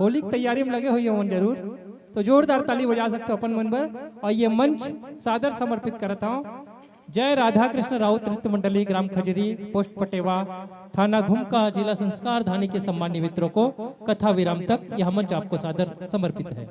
होली की तैयारी में लगे हुए हों जरूर, तो जोरदार ताली बजा सकते हो अपन मन पर। और ये मंच सादर समर्पित करता हूँ जय राधा कृष्ण राउत नृत्य मंडली, ग्राम खजरी, पोस्ट पटेवा, थाना घुमका, जिला संस्कार धानी के सम्मानित मित्रों को कथा विराम तक यह मंच आपको सादर समर्पित है।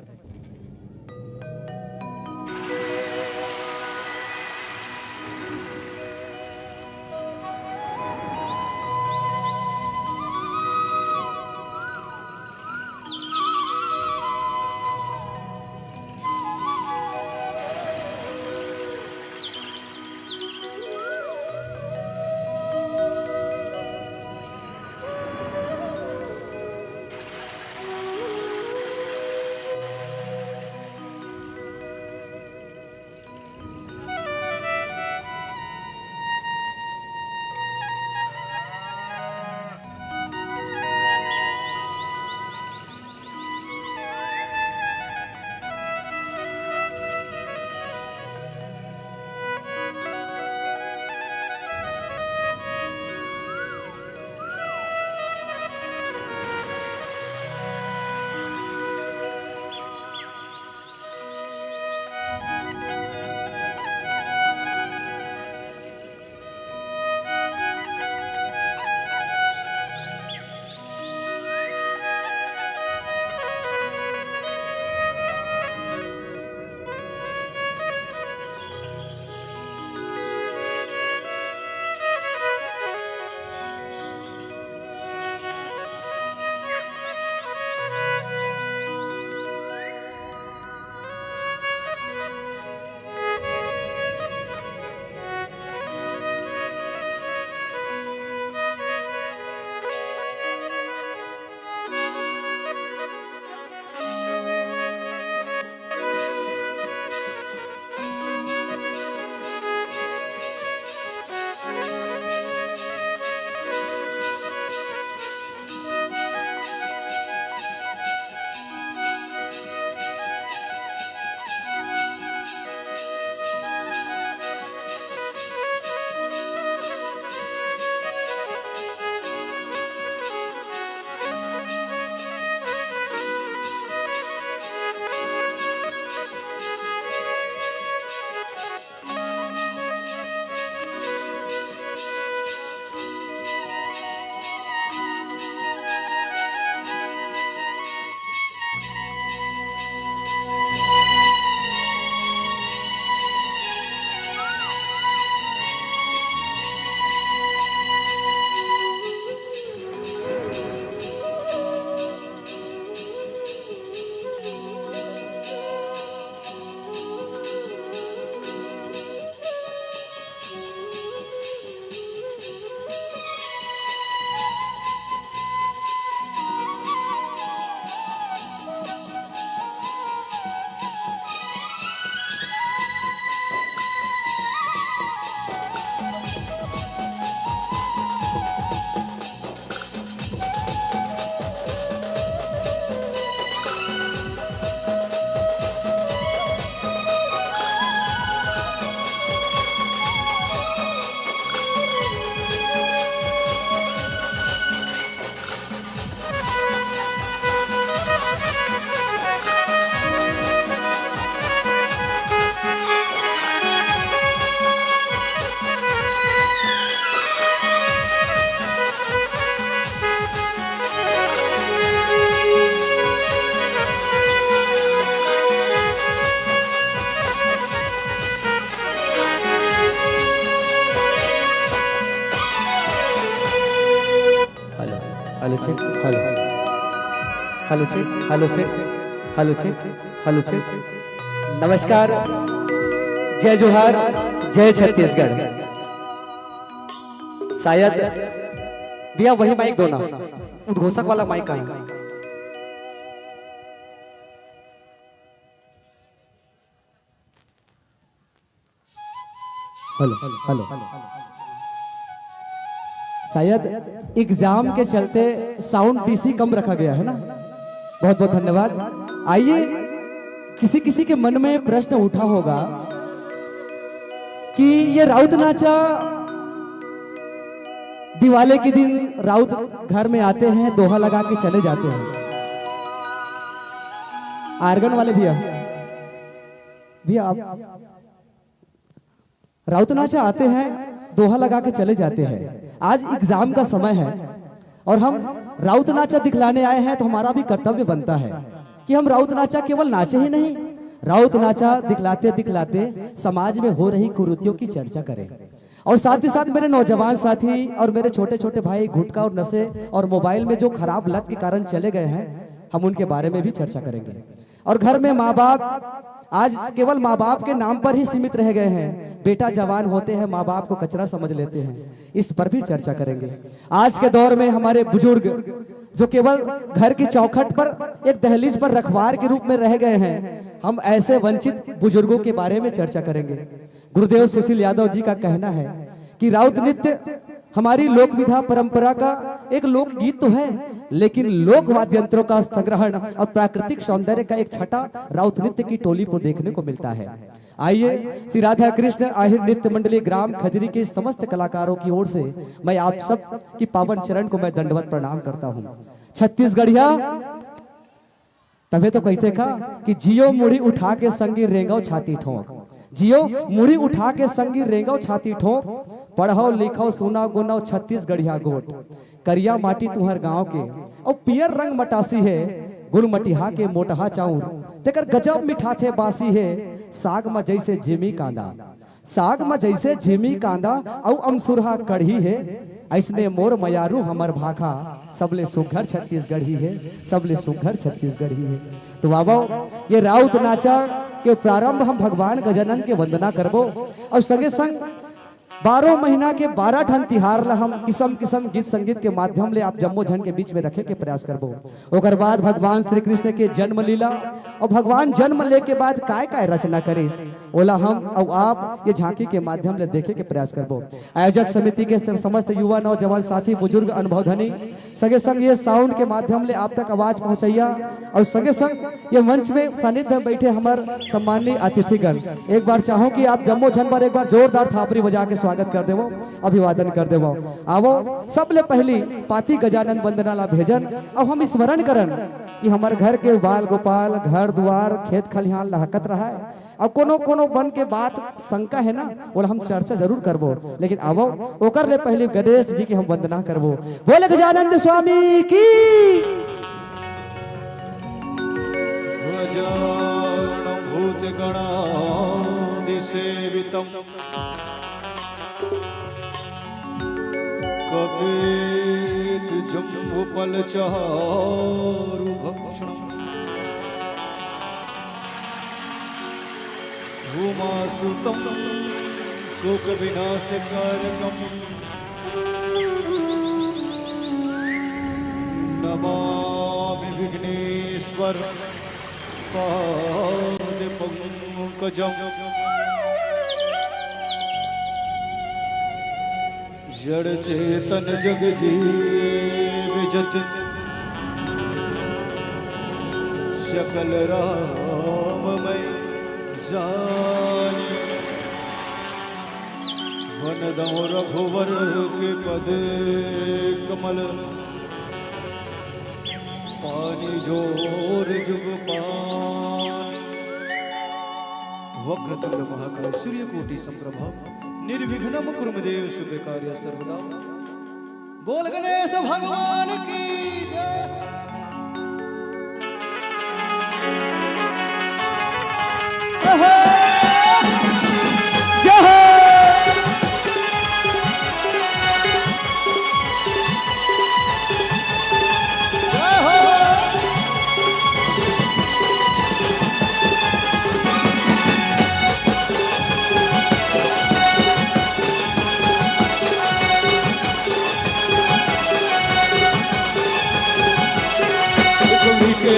Hello check hello hello check hello check hello check hello check. नमस्कार, जय जोहार, जय छत्तीसगढ़। शायद भैया वही माइक दो ना, उद्घोषक वाला माइक कहाँ है? Hello hello hello. शायद एग्जाम के चलते साउंड डीसी कम रखा गया है ना। बहुत बहुत धन्यवाद। आइए, किसी किसी के मन में प्रश्न उठा होगा कि ये राउत नाचा दिवाली के दिन राउत घर में आते हैं, दोहा लगा के चले जाते हैं। आर्गन वाले भैया, भैया आप राउत नाचा आते हैं, दोहा लगा के चले जाते हैं। आज एग्जाम का समय है और हम राउत नाचा दिखलाने आए हैं, तो हमारा भी कर्तव्य बनता है कि हम राउत नाचा केवल नाचे ही नहीं, राउत नाचा दिखलाते दिखलाते समाज में हो रही कुरीतियों की चर्चा करें। और साथ ही साथ मेरे नौजवान साथी और मेरे छोटे छोटे भाई गुटखा और नशे और मोबाइल में जो खराब लत के कारण चले गए हैं, हम उनके बारे में भी चर्चा करेंगे। और घर में माँ बाप आज केवल माँ बाप के नाम पर ही सीमित रह गए हैं, बेटा जवान होते हैं माँ बाप को कचरा समझ लेते हैं, इस पर भी चर्चा करेंगे। आज के दौर में हमारे बुजुर्ग जो केवल घर की चौखट पर एक दहलीज पर रखवार के रूप में रह गए हैं, हम ऐसे वंचित बुजुर्गों के बारे में चर्चा करेंगे। गुरुदेव सुशील यादव जी का कहना है कि राउत नृत्य हमारी लोक विधा परंपरा का एक लोकगीत तो है, लेकिन लोक वाद्य यंत्रों का संग्रहण और प्राकृतिक सौंदर्य का एक छटा राउत नृत्य की टोली को देखने को मिलता है। आइए श्री राधा कृष्ण आहिर नृत्य मंडली ग्राम खजरी के समस्त कलाकारों की ओर से मैं आप सब की पावन चरण को मैं दंडवत प्रणाम करता हूँ। छत्तीसगढ़िया तबे तो कहते का कि जियो मुड़ी उठा के संगी रेंगो छाती ठोक, जियो मुड़ी उठा के संगी रेंगो छाती ठोक, पढ़ो लिखो सुना गुना छत्तीसगढ़िया गोट, करिया माटी तुहर गांव के और पियर रंग मटासी है, गुल मटिहा के मोटहा चाउर तेकर गजब मिठा थे बासी है, साग में जैसे जिमी कांदा, साग में जैसे जिमी कांदा और अमसुरहा कढ़ी है, ऐसने मोर मयारू हमर भाखा, सबले सुघर छत्तीसगढ़ी है, सबले सुघर छत्तीसगढ़ी है। तो बाबा ये राउत नाचा के प्रारंभ हम भगवान गजानन के वंदना करबो और संगे संग 12 महीना के 12 ठन तिहार ला हम किस्म किस्म गीत संगीत के माध्यम ले आप जम्मो झन के बीच में रखे के प्रयास करबो। ओकर बाद भगवान श्री कृष्ण के जन्म लीला और भगवान जन्म ले के बाद काय काय रचना करिस, ओला हम और आप ये झांकी के माध्यम ले देखे के प्रयास करबो। आयोजक समिति के समस्त युवा नौजवान साथी बुजुर्ग अनुभव धनी सगे संग ये साउंड के माध्यम ले आप तक आवाज पहुंचैया और सगे संग ये मंच में सानिध्य बैठे हमार सम्माननीय अतिथिगण, एक बार चाहूं कि आप जम्मो झन पर एक बार जोरदार थापरी बजा के स्वागत कर देवो, अभिवादन कर देवो। आवो सबले पहली पाती गजानन वंदना ला भेजन और हम स्मरण करन कि हमार घर के बाल गोपाल घर द्वार खेत खलिहान लहकत रहा है, और कोनो कोनो बन के बात शंका है ना, वो हम चर्चा जरूर करबो, लेकिन आवो ओकर ले पहले गणेश जी की हम वंदना करबो। बोले गजानंद स्वामी की। भूत गणादिसेवितम् कवेत जम्बुफलचारु भक्षणम् भूमासुतं शोकविनाशकारकम् नमामि विघ्नेश्वर पादपङ्कजम् जड़ चेतन जग जीव जत सकल राममय जानी, वनदौ रघुवर के पद कमल, पानी जोर जुग पान, वक्रतुंड महाकाय सूर्यकोटि संप्रभा, निर्विघ्नं कुरु मे देव शुभ कार्य सर्वदा। बोल गणेश भगवान की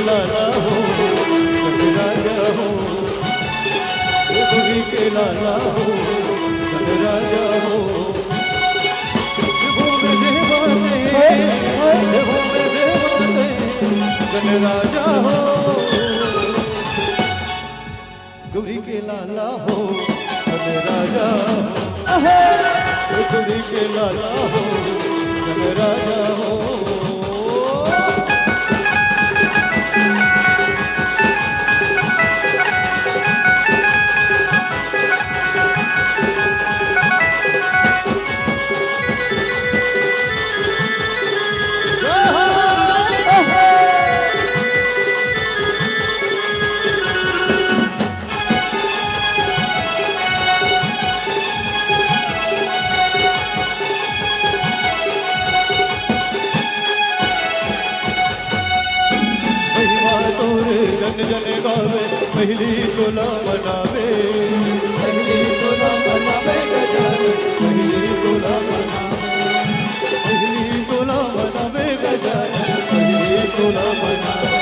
लाला हो राजा हो, के लाला हो राजा हो, राजा हो, गौरी के लाला हो राजा, गौरी के लाला हो राजा हो। पहली तोला मनावे, पहली तोला मनावे गजानन, पहली तोला मनावे, पहली तोला मनावे गजानन, पहली तोला मनावे।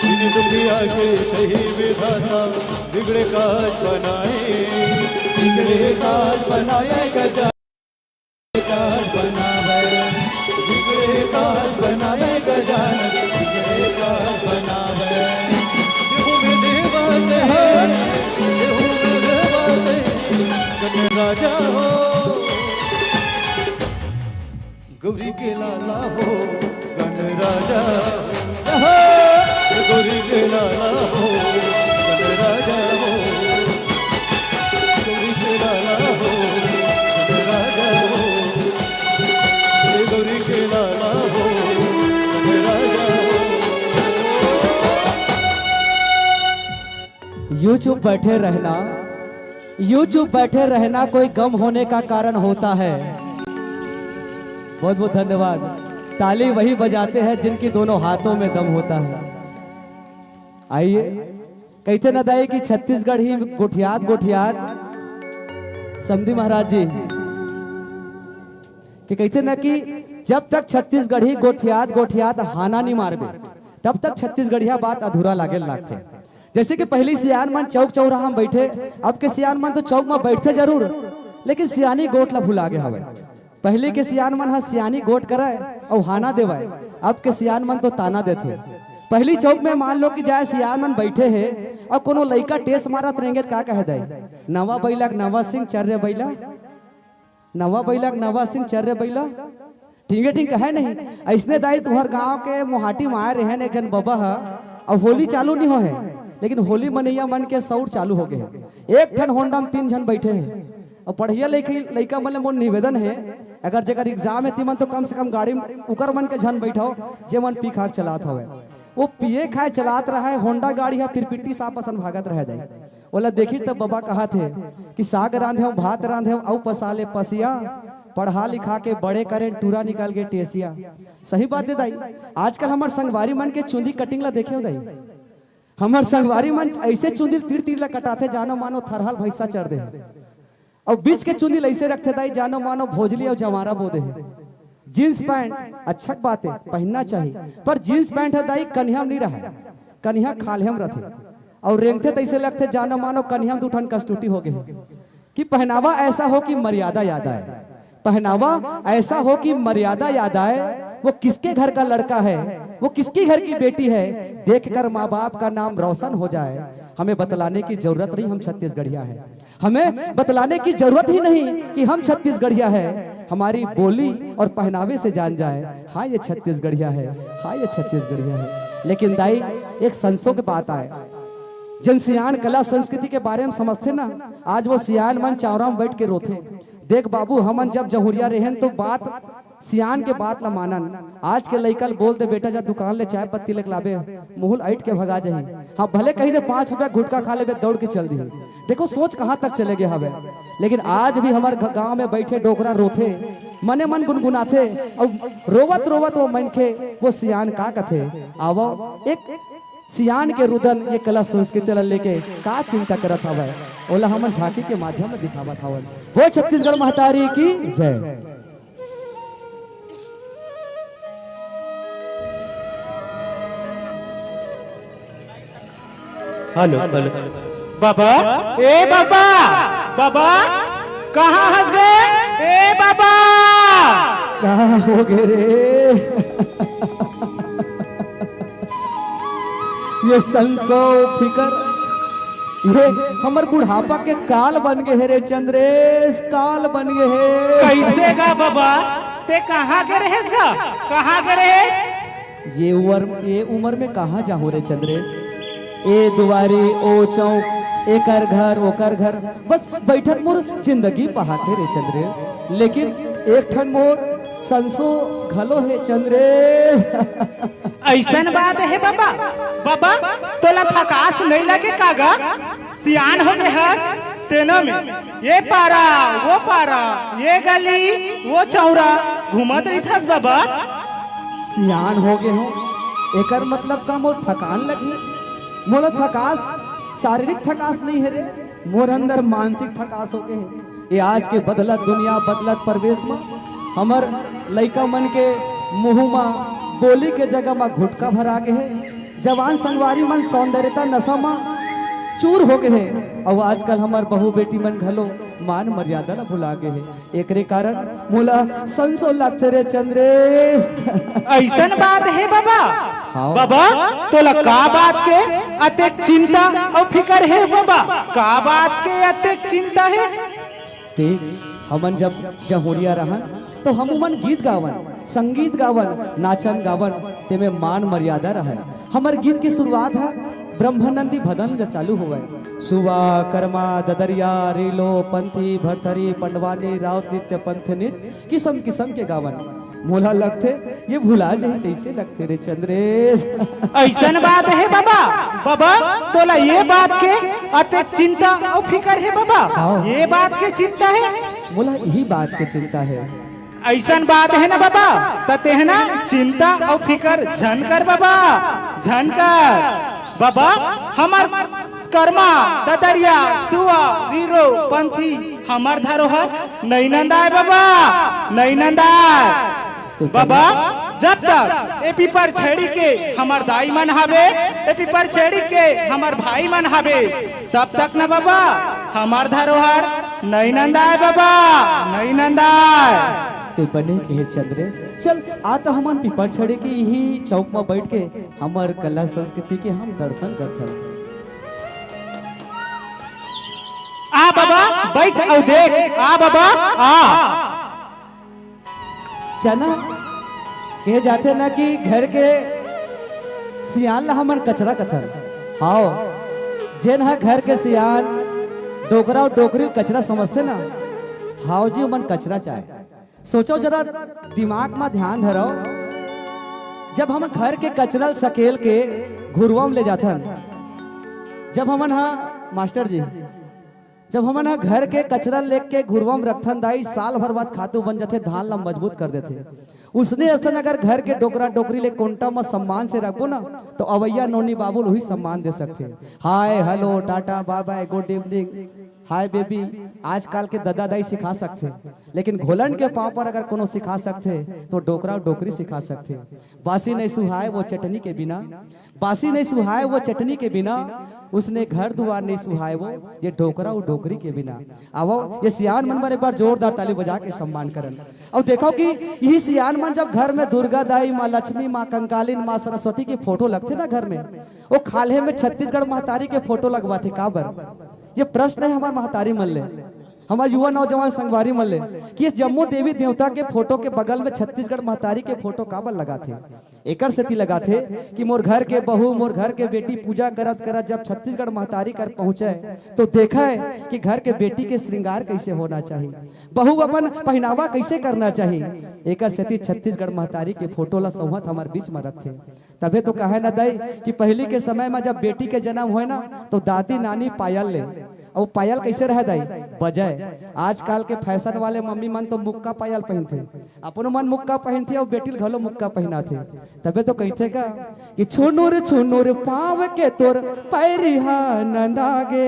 इन दुखिया के कही विधाता बिगड़े काज बनाए, बिगड़े काज बनाए गजानन, काज बनावे, बिगड़े काज बनाए गजानन, बिगड़े काज बनावे। देहु में देवाते हैं, देहु में देवाते, कन्या राजा हो, गौरी के लाला हो, गण राजा हो, गौरी के लाला हो, गण राजा हो, गौरी के लाला हो, गण राजा हो, गौरी के लाला हो, गण राजा हो। यूं चुप बैठे रहना, यूं चुप बैठे रहना कोई गम होने का कारण होता है। बहुत बहुत धन्यवाद। ताली वही बजाते हैं जिनकी दोनों हाथों में दम होता है। आइए, कहते न दाई कि छत्तीसगढ़ ही गोठियात गोठियात समधी महाराज जी कि कहते न कि जब तक छत्तीसगढ़ी गोठियात गोठियात हाना नहीं मारबे तब तक छत्तीसगढ़िया बात अधूरा लागे लागते। जैसे कि पहली सियान मन चौक चौराहा में बैठे, अब के सियान मन तो चौक में बैठते जरूर, लेकिन सियानी गोट ला भुला गए हवे। पहले के सियान मन हा सियानी गोट करे और हाना देवाए, अब के सियान मन तो ताना देते। पहली चौक में मान लो कि जाए सियान मन बैठे है और कोनो लइका टेस मारत रहेंगे तो का कह दे, नवा बैलक नवा सिंह चर्रे बैला, नवा बैलक नवा सिंह चर्रे बैला, ठीक ठीक है नहीं। ऐसने दाई तुम्हार गांव के मोहाटी में आए रहे एक जन बाबा है, अब होली चालू नहीं हो है, लेकिन होली मनैया मन के सौर चालू हो गए। एक ठन होंडा में 3 जन बैठे हैं और पढ़िया लइका मन मोर निवेदन है, अगर जगह एग्जाम है तिमन तो कम से कम गाड़ी में उकर मन के झन बैठाओ जे मन पी खाक चलात हवे। वो पिए खाए चलात रहा है, होंडा गाड़ी है, फिर पिट्टी सापसन भागत रह जाए। बोला देखी तब बाबा कहा थे कि साग रांधे हो भात रांधे हो औ पसाले पसिया, पढ़ा लिखा के बड़े करें टूरा निकाल के टेसिया। सही बात है दाई। आजकल हमार संगवारी मन के चुंदी कटिंग ला देखे हो दाई, हमार संगवारी मन ऐसे चुंदी तीर तीर ला कटाते जानो मानो थरहल भैंसा चढ़ दे, और बीच के चुंदी ऐसे रखते दाई जानो मानो भोजली और जवारा बोदे है। जींस पैंट अच्छा बात है पहनना चाहिए, पर जींस पैंट है दाई कन्हैया नहीं रहा, कन्हैया खालेम रहते और रेंगते तैसे लगते जानो मानो कन्हैया दूठन कस्तूटी हो गए। कि पहनावा ऐसा हो कि मर्यादा याद आए, पहनावा ऐसा हो कि मर्यादा याद आए। वो किसके घर का लड़का है, वो किसकी घर की बेटी है, देखकर माँ बाप का नाम रोशन हो जाए। हमें बतलाने की जरूरत नहीं हम छत्तीसगढ़िया है, हमें बतलाने की जरूरत ही नहीं कि हम छत्तीसगढ़िया है। हमारी बोली और पहनावे से जान जाए हाँ ये छत्तीसगढ़िया है, हाँ ये छत्तीसगढ़िया है। लेकिन दाई एक संसों के बात आए, जन सियान कला संस्कृति के बारे में समझते ना, आज वो सियान मन चावरा में बैठ के रोथे। देख बाबू हमन जब जहुरिया रहें तो बात सियान के बात ला मानन। आज के लइकल बोल दे बेटा जा दुकान ले चाय पत्ती लेके लाबे, मुहुल ऐट के भगा जाही। हाँ भले कही दे 5 रुपया गुटका खा लेबे दौड़ के चल दी। देखो सोच कहाँ तक चले गए हवे। लेकिन आज भी हमारे गांव में बैठे डोकरा रोथे, मने मन गुनगुनाथे और रोवत रोवत वो मन के वो सियान का कथे। आवो एक सियान के रुदन ये कला संस्कृति ला लेके का चिंता करत हवे, ओला हमन झांकी के माध्यम में दिखावत हवन। वो छत्तीसगढ़ महतारी की जय। हेलो हेलो बाबा, ए बाबा, बाबा कहाँ हंस गए? ए बाबा कहाँ हो गए रे? ये संसो फिकर, ये हमर बुढ़ापा के काल बन गए रे चंद्रेश, काल बन गए है। कैसे गा बाबा? ते कहाँ के रहेस गा? कहाँ के रहेस? ये उम्र में कहाँ जाऊं रे चंद्रेश? ए दुआरी ओ चौक एकर घर ओकर घर, बस बैठत मोर जिंदगी पहाते रे चंद्रेश। लेकिन एक ठन मोर संसो घलो है चंद्रेश। ऐसन बात है बाबा? बाबा तोला थकास नहीं लगे कागा? सियान हो गए हस तेनो में ये पारा वो पारा, ये गली वो चौरा घूमत रही थस बाबा। सियान हो गए हो एकर मतलब का मोर थकान लगी? मोला थकास शारीरिक थकास नहीं है रे, मोर अंदर मानसिक थकास हो गए है। ये आज के बदलत दुनिया बदलत परिवेश में हमर लइका मन के मुँह में बोली के जगह में घुटका भरा के है। जवान संगवारी मन सौंदर्यता नशा में चूर हो गए है। और आजकल हमार बहू बेटी मन घलो मान मर्यादा ला भुला गए है। एकरे कारण मोला संसो लगते रे चंद्रेश। ऐसन बात है बाबा। हाँ। बाबा तोला का बात के अतेक चिंता और फिकर है बाबा? का बात के अतेक चिंता है? ते हमन जब जहुरिया रहन तो हम मन गीत गावन, संगीत गावन, नाचन गावन, ते में मान मर्यादा रहे। हमर गीत की शुरुआत है ब्रह्मानंदी भदन जो चालू हुआ है। सुवा कर्मा ददरिया रीलो पंथी भरथरी पंडवानी राउत नित्य पंथ नित्य किस्म किस्म के गावन मोला लगते ये भुला जाए तैसे लगते रे चंद्रेश। ऐसन बात है बाबा। बाबा तोला ये बात के अतेक चिंता और फिकर है बाबा? हाँ। ये बात के चिंता है? मोला यही बात के चिंता है। ऐसन बात है ना बाबा, तते है ना चिंता और फिकर झनकर बाबा, झनकर। बाबा हमार कर्मा ददरिया सुआ वीरो पंथी हमार धरोहर नहीं नंदाए बाबा, नहीं नंदाए बाबा। जब तक ए पीपर छेड़ी के हमार दाई मन हवे, ए पीपर छेड़ी के हमार भाई मन हवे, तब तक ना बाबा हमार धरोहर नहीं नंदाए बाबा, नहीं नंदाए। ते बने के है चंद्रेश। चल आ तो हमन पीपर छड़े के यही चौक में बैठ के हमर कला संस्कृति के हम दर्शन करते हैं। आ बाबा बैठ और देख। आ बाबा आ। चना कहे जाते ना कि घर के सियान ला हमन कचरा कथन। हाँ जेन है घर के सियान डोकरा और डोकरी कचरा समझते ना। हाँ जी मन कचरा चाहे। सोचो जरा दिमाग में ध्यान धरो, जब हम घर के कचरा सकेल के घुरवा में ले जाथन, जब हमन हाँ मास्टर जी जब हमन हाँ घर के कचरा लेके घुरवा में रखथन दाई साल भर बाद खातू बन जाते, धान ला मजबूत कर देते। उसने असन अगर घर के डोकरा डोकरी ले कोंटा में सम्मान से रखो ना तो अवैया नोनी बाबुल वही सम्मान दे सकते। Hi hello tata bye bye good evening hi baby आजकल के दादा दाई सिखा सकते, लेकिन घोलन के पाँव पर अगर कोनो सिखा सकते तो डोकरा और डोकरी सिखा सकते। बासी नहीं सुहाए वो चटनी के बिना, बासी नहीं सुहाए वो चटनी के बिना, उसने घर द्वार नहीं सुहाए वो ये डोकरा और डोकरी के बिना। आओ ये सियान मन पर एक बार जोरदार ताली बजा के सम्मान करन। और देखो कि यही सियान मन जब घर में दुर्गा दाई, माँ लक्ष्मी, माँ कंकालीन, माँ सरस्वती के फोटो लगते ना घर में, वो खाले में छत्तीसगढ़ महतारी के फोटो लगवाते। काबर ये प्रश्न है हमारे महतारी मन ले, हमारे युवा नौजवान संगवारी मन ले कि इस जम्मू देवी देवता के फोटो के बगल में छत्तीसगढ़ महतारी के फोटो काबर लगा थे? एकर सेती लगा थे कि मोर घर के बहू मोर घर के बेटी पूजा करत करत जब छत्तीसगढ़ महतारी कर पहुंचे तो देखा है कि घर के बेटी के श्रृंगार कैसे होना चाहिए, बहू अपन पहनावा कैसे करना चाहिए। एकर सेती छत्तीसगढ़ महतारी के फोटो ला संहत हमारे बीच में रखते। तबे तो कहे ना दाई कि पहले के समय में जब बेटी के जन्म हो ना तो दादी नानी पायल ले, और पायल कैसे रह दाई बजाय। आजकल के फैशन वाले मम्मी मन तो मुक्का पायल पहनते, अपनो मन मुक्का पहनते और बेटी घलो मुक्का पहनाते। तबे तो कहते का कि छुनुर पाव के तोर पैरिहा नंदागे,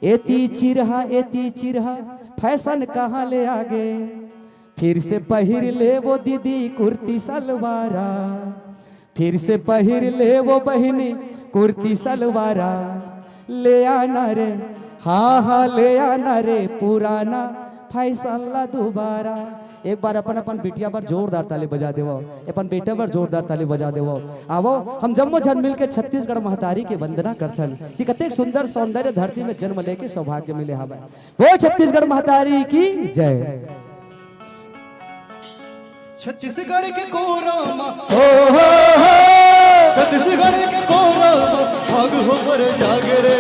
एती चिरहा फैशन कहाँ ले आगे, फिर से पहिर ले वो दीदी कुर्ती सलवारा, फिर से पहिर ले वो बहिनी कुर्ती सलवारा, ले आना रे हाँ ले आना रे पुराना फैसला दोबारा। एक बार अपन अपन बेटिया पर जोरदार ताली बजा देवो, अपन बेटा पर जोरदार ताली बजा देवो। आवो हम जम्मो जन मिल के छत्तीसगढ़ महतारी के वंदना करथन कि कतेक सुंदर सौंदर्य धरती में जन्म लेके सौभाग्य मिले हमें। वो छत्तीसगढ़ महतारी की जय। छत्तीसगढ़ के कोरामा हो छत्तीसगढ़ के कोरामा भाग हो पर जाग रे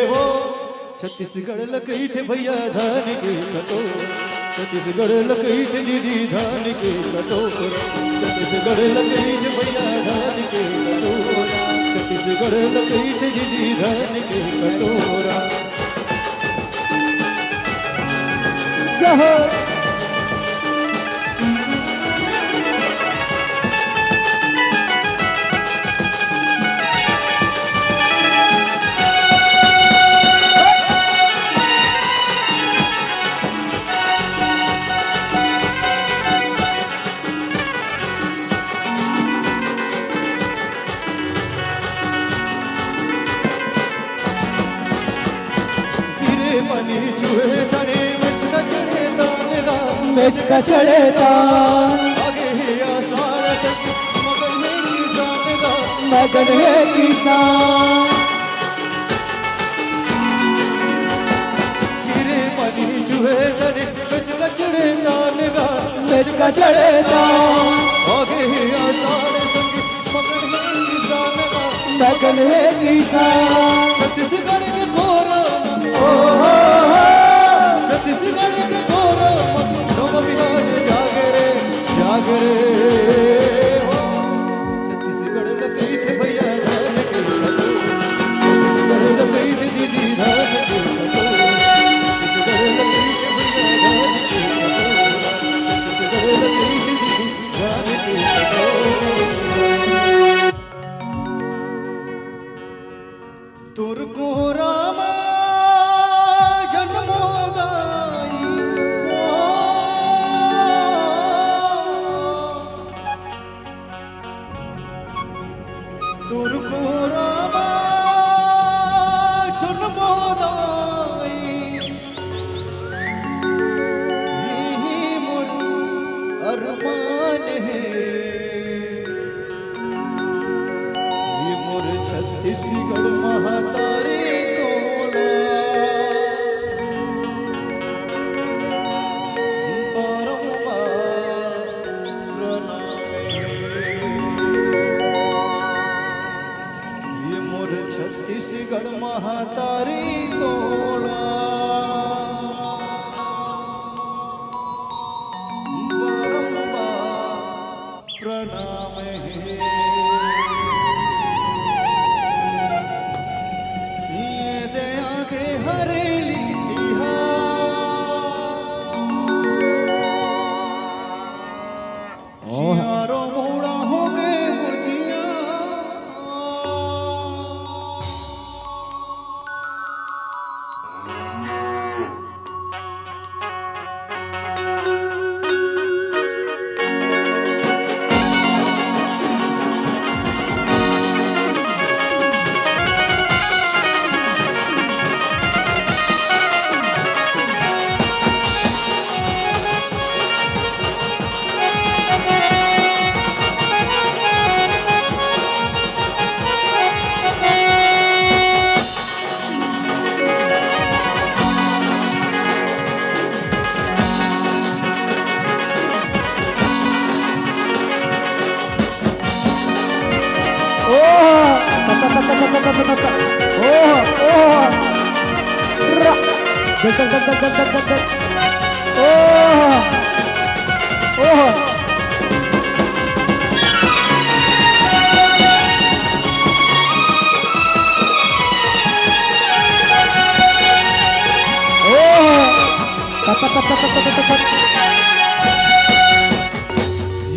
वो छत्तीसगढ़ लकई थे भैया धान के कटोर, छत्तीसगढ़ लकई थे दीदी धान के कटोर, छत्तीसगढ़ लकई थे भैया धान के कटोरा, छत्तीसगढ़ लकई थे दीदी धान के कटोरा। जय मेच का चढ़ेता आगे ही आसार संगी मगन है किसान गा मगन है किसान गिरे मनी जुए तने मेच का चढ़ेता गा मेच का चढ़ेता आगे ही आसार संगी मगन है किसान गा मगन है किसान छत्तीसगढ़ के कोरा छत्तीसगढ़ के कोरा नव बिहार जागे रे हो छत्तीसगढ़ लकई थे भैया धान के कटोरा छत्तीसगढ़ लकई थे दीदी धान के कटोरा छत्तीसगढ़ लकई थे भैया धान के कटोरा छत्तीसगढ़ लकई थे दीदी धान के कटोरा तुरको रामा जन्मोदाई तुरको रामा जन्मोदाई यही मोर अरमान है ये मोर छत्तीसगढ़ महातारी तोड़ा बारंबार प्रणाम ये मोर छत्तीसगढ़ महातारी तोड़ा बारंबार प्रणाम है ये दया के हरेली तिहार जियारो मोड़ा हो गए मुझिया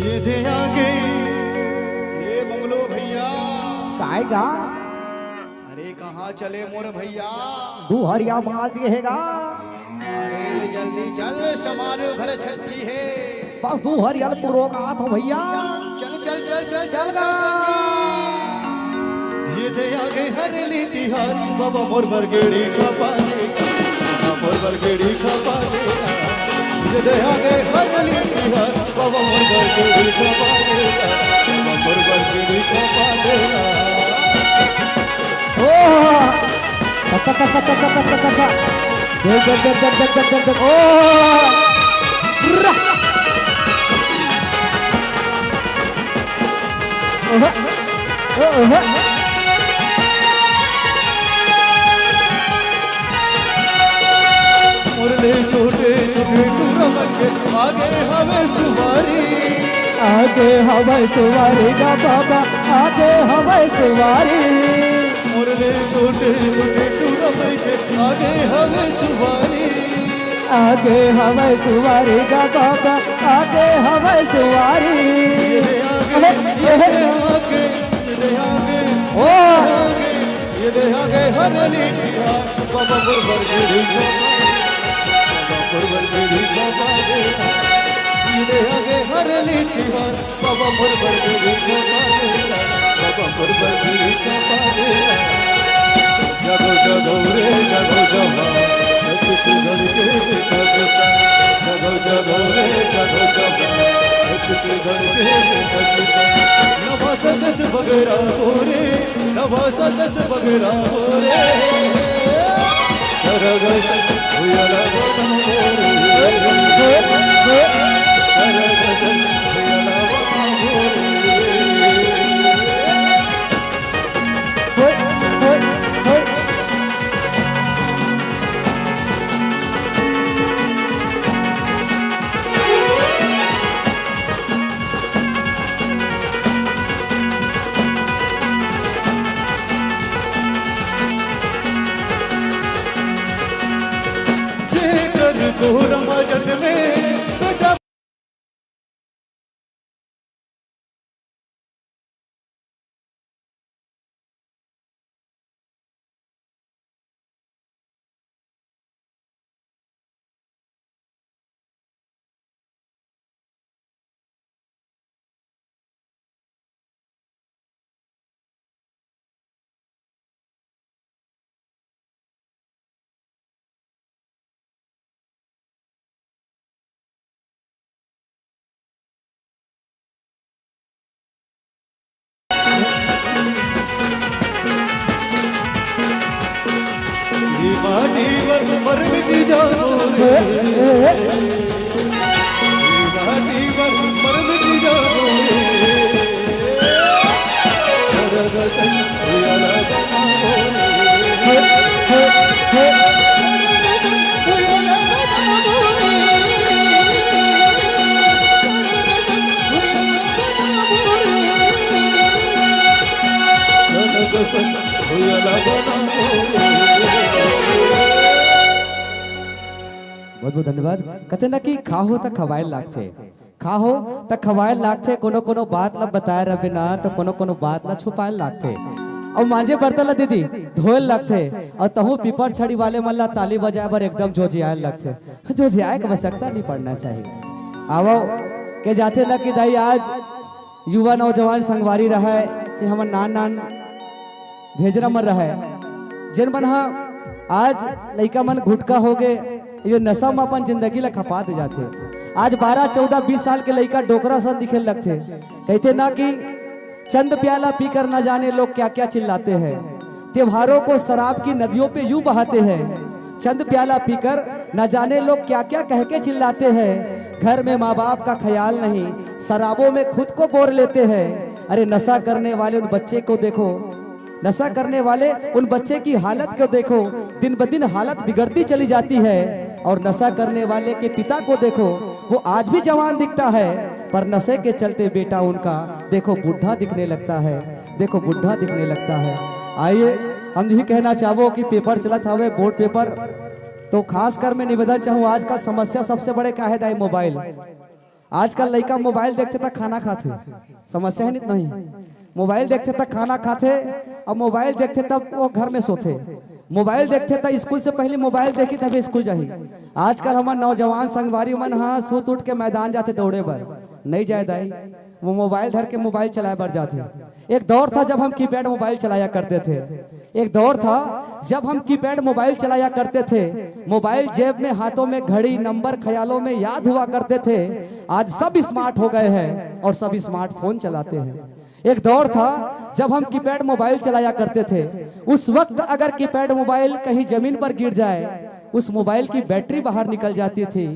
ये दे आगे ये मंगलो भैया काएगा अरे कहाँ चले मोर भैया दू हरिया माज रहेगा अरे जल्दी चल समारो घर छठी है बस दू हरियल पुरोगा तो भैया चल चल चल चल चल गा ये दे आगे हरेली तिहार बाबा मोर बरगेड़ी खपा देगा बाबा मोर बरगेड़ी खपा देगा ये दे आगे हरेली तिहार बाबा मोर बरगेड़ी खपा देगा बाबा मोर बरगेड़ी खपा देगा मुरले छोटे छोटे टूरमन के आगे हमें सुवारी आगे हवाई सवारी गा बाबा आगे हवाई सवारी मुरले छोटे छोटे टूरमन के आगे हमें सुवारी आगे हवाई सवारी गा बाबा आगे हवाई सवारी ये दे आगे हरली बाबा बरबर गिरी बाबा बरबर गिरी बाबा देगा ये दे आगे हरली तिहार बाबा बरबर गिरी बाबा देगा बाबा बरबर गिरी बाबा देगा जगो जगो रे जगो जगो छत्तीसगढ़ के जगो जगो रे धड़के नवासतस बगरा बोरे नवासतस बगरा बोरे सरगस हुयला बना बोरे सरगस हुयला बना बोरे गोरमा जट में बेटा माटी वर मर मिटी जानो रे माटी वर मर मिटी जानो रे सरगस हुयला बना बोरे हुयला बना बोरे सरगस हुयला बना बोरे। बहुत बहुत धन्यवाद। कहते ना कि खाहो त खवाए लागथे, खाहो त खवाए लागथे, कोनो कोनो बात ला बताए रहे ना तो कोनो कोनो बात ला छुपाए लागथे। और मांझे बर्तन ला दीदी धोए लगथे और तहु पीपर छड़ी वाले मन ला ताली बजाए बर एकदम जोजियाए लगथे। जोजियाए के आवश्यकता नहीं पड़ना चाहिए। आवो के जाते ना कि दाई आज युवा नौजवान संगवारी रहे चाहे हमर नान नान भेजरा मन रहे जिन मन हा आज लइका मन गुटका हो गए ये नशा में अपन जिंदगी ला खपा दे जाते। आज 12, 14, 20 साल के लड़का डोकरा सा दिखे लगते। कहते ना कि चंद प्याला पीकर न जाने लोग क्या क्या चिल्लाते हैं, त्योहारों को शराब की नदियों पे यूं बहाते हैं। चंद प्याला पीकर न जाने लोग क्या क्या कह के चिल्लाते हैं। घर में माँ बाप का ख्याल नहीं, शराबों में खुद को बोर लेते हैं। अरे नशा करने वाले उन बच्चे को देखो, नशा करने वाले उन बच्चे की हालत को देखो, दिन ब दिन हालत बिगड़ती चली जाती है। और नशा करने वाले के पिता को देखो, वो आज भी जवान दिखता है पर नशे के चलते बेटा उनका देखो बुढ़ा दिखने लगता है, देखो बुढ़ा दिखने लगता है। आइए हम यही कहना चाहो कि पेपर चला था वे बोर्ड पेपर, तो खास कर मैं निवेदन चाहूँ आज का समस्या सबसे बड़े का है मोबाइल। आजकल लड़का मोबाइल देखते तक खाना खाते, समस्या है नहीं, मोबाइल देखते तक खाना खाते और मोबाइल देखते तब वो घर में सोते। मोबाइल देखते तब स्कूल से पहले मोबाइल देखी तभी स्कूल जाही। आजकल हमारे नौजवान संगवारी मन हाँ सूत उठ के मैदान जाते दौड़े बर, नहीं जाए दाई वो मोबाइल धर के मोबाइल चलाए बर जाते। एक दौर था जब हम कीपैड मोबाइल चलाया करते थे, एक दौर था जब हम कीपैड मोबाइल चलाया करते थे। मोबाइल जेब में, हाथों में घड़ी, नंबर ख्यालों में याद हुआ करते थे। आज सब स्मार्ट हो गए हैं और सब स्मार्टफोन चलाते हैं। एक दौर था जब हम कीपैड मोबाइल चलाया करते थे, उस वक्त अगर कीपैड मोबाइल कहीं जमीन पर गिर जाए उस मोबाइल की बैटरी बाहर निकल जाती थी।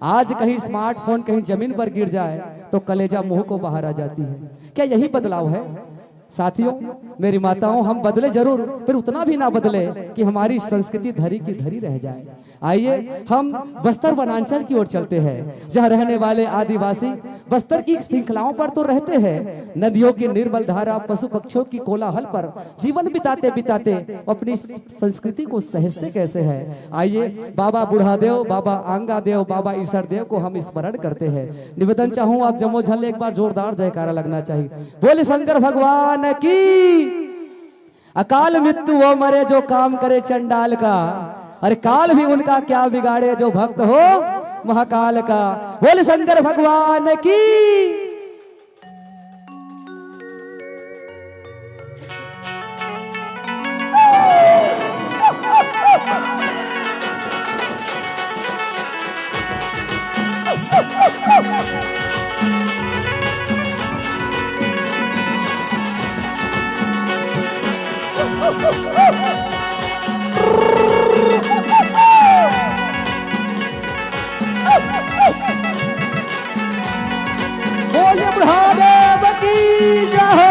आज कहीं स्मार्टफोन कहीं जमीन पर गिर जाए तो कलेजा मुंह को बाहर आ जाती है। क्या यही बदलाव है साथियों, मेरी माताओं? हम बदले जरूर, पर उतना भी ना बदले कि हमारी संस्कृति धरी की धरी रह जाए। आइए हम बस्तर वनांचल की ओर चलते हैं, जहाँ रहने वाले आदिवासी बस्तर की श्रृंखलाओं पर तो रहते हैं, नदियों की निर्मल धारा, पशु पक्षियों की कोलाहल पर जीवन बिताते बिताते अपनी संस्कृति को सहेजते कैसे हैं। आइए बाबा बुढ़ादेव, बाबा आंगादेव, बाबा ईसरदेव को हम स्मरण करते हैं। निवेदन चाहूँ आप जमो झल एक बार जोरदार जयकारा लगना चाहिए। बोले शंकर भगवान की। अकाल मृत्यु वो मरे जो काम करे चंडाल का, अरे काल भी उनका क्या बिगाड़े जो भक्त हो महाकाल का। बोले शंकर भगवान की। बोलिए महादेव की जय।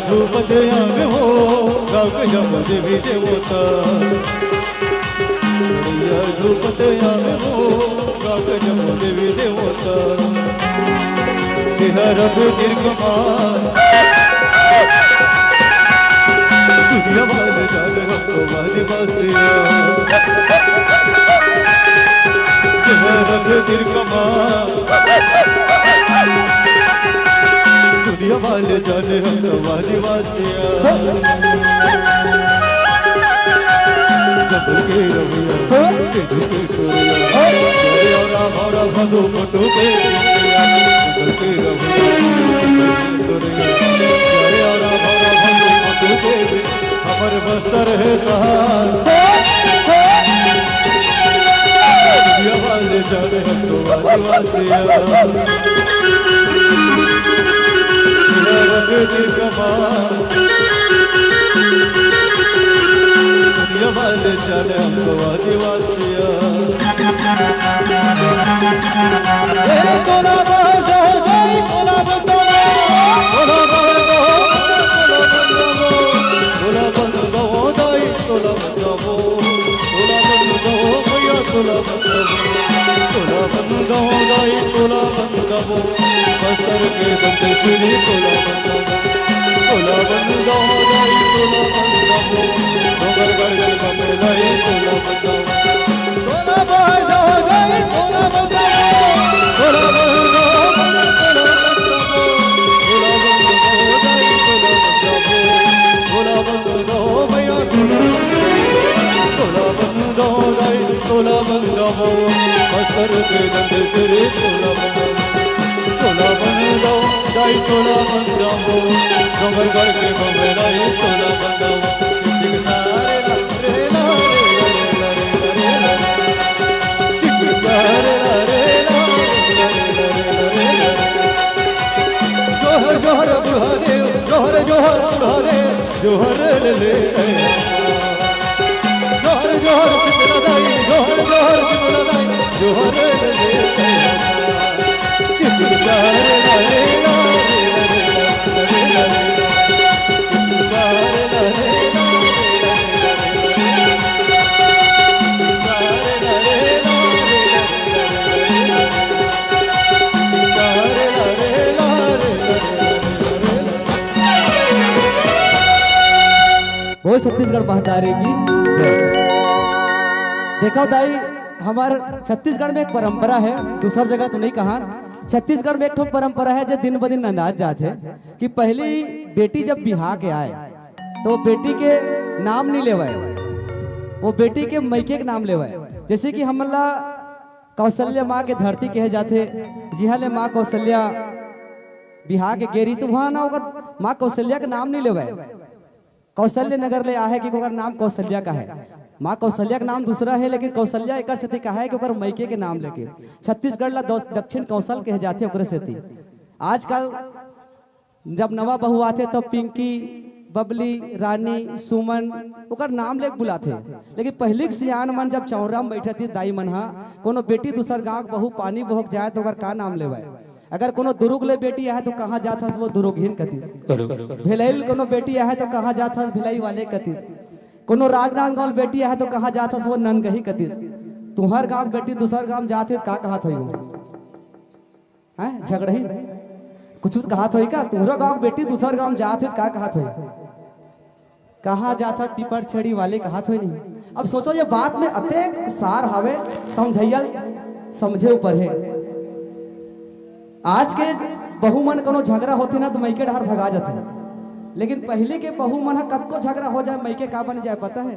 झोपतया में हो गाव जम देवी देवता झोपतया में हो गाव जम देवी देवता रब दीर्घमान दुनिया वाले जान हमको आदिवासिया रब दीर्घमान दुनिया वाले जाने हम तो आदिवासिया जबल के रविया के झुके छोरिया तेरे और हमारा भदो फोटो के जबल के रविया तेरे और हमारा भदो फोटो के हमर बस्तर है सहार दुनिया वाले जाने हम तो आदिवासिया दुनिया वाले जाने हमको आदिवासिया तोला बंदो गई तोला बंदो तोला बंदो तोला बंदो गई तोला बंदो तोला बंदो भैया तोला बंदो तोला बंदो गई तोला बंदो बस्तर के बंदे सुनी तोला बंदो तोला बंदो गई तोला बंदो डोंगरगढ़ के बंदे गई तोला बंदो तोला बंदो गई तोला बंदो तोला बंदो तोला बंदो गई तोला बंदो भैया तोला बंदो गई तोला बंदो बस्तर के बंदे सुनी तोला बंदो तोला बंदो गई तोला बंदो डोंगरगढ़ के बंदे गई तोला बंदो जोहर जोहर बुढ़ा देव जोहर जोहर बुढ़ा देव जोहर ले जोहर जोहर चितला दाई जोहर जोहर चितला दाई जोहर ले बोल छत्तीसगढ़ महतारी की जय। देखो दाई हमार छत्तीसगढ़ में एक परंपरा है, दूसर जगह तो नहीं कहा। छत्तीसगढ़ में एक ठो परंपरा है जो दिन ब दिन अंदाज जाते है कि पहली बेटी जब बिहार के आए तो बेटी के नाम नहीं लेवाए, वो बेटी के मैके के नाम लेवाए। जैसे कि हमला कौशल्या माँ के धरती कहे जाते, जिहा ले माँ कौशल्या बिहार के गेरी तो वहाँ ना होकर माँ कौशल्या का नाम नहीं लेवाए, कौशल्य नगर ले आहे कि ओकर नाम कौशल्या का है। माँ कौशल्या का नाम दूसरा है लेकिन कौशल्या एक सेती कहा है कि ओकर मैके के नाम लेके छत्तीसगढ़ ला दक्षिण कौशल कहे जाते ओकरे सेती। आजकल जब नवा बहू आते तब तो पिंकी बबली रानी सुमन ओकर नाम लेके बुलाते, लेकिन पहले सियान मन जब चौरा में बैठे थी दाई मन हा कोनो बेटी दूसर गाँव बहू पानी बहक जाए तो ओकर का नाम लेवाए। अगर कोनो दुरुग ले बेटी है तो कहाँ जाता वो दुरुगहीन कतीस, भिलैल कोनो बेटी है तो कहाँ जाता भिलाई वाले कतीस, कोनो राजनांदगांव बेटी है तो कहाँ जाता वो ननगही कतीस। तुम्हार गांव बेटी दूसर गांव जाते का कहा थी हैं झगड़ही कुछ कहा थी का, तुम्हारा गांव बेटी दूसर गांव जाते का कहा थी, कहा जाता पीपर छड़ी वाले कहा थी नहीं। अब सोचो ये बात में अतेक सार हवे समझैयल समझे ऊपर है। आज के बहू मन कोनो झगड़ा होते ना तो मैके ढार भगा जाते, लेकिन पहले के बहू मन कतको झगड़ा हो जाए मैके का बन जाए पता है?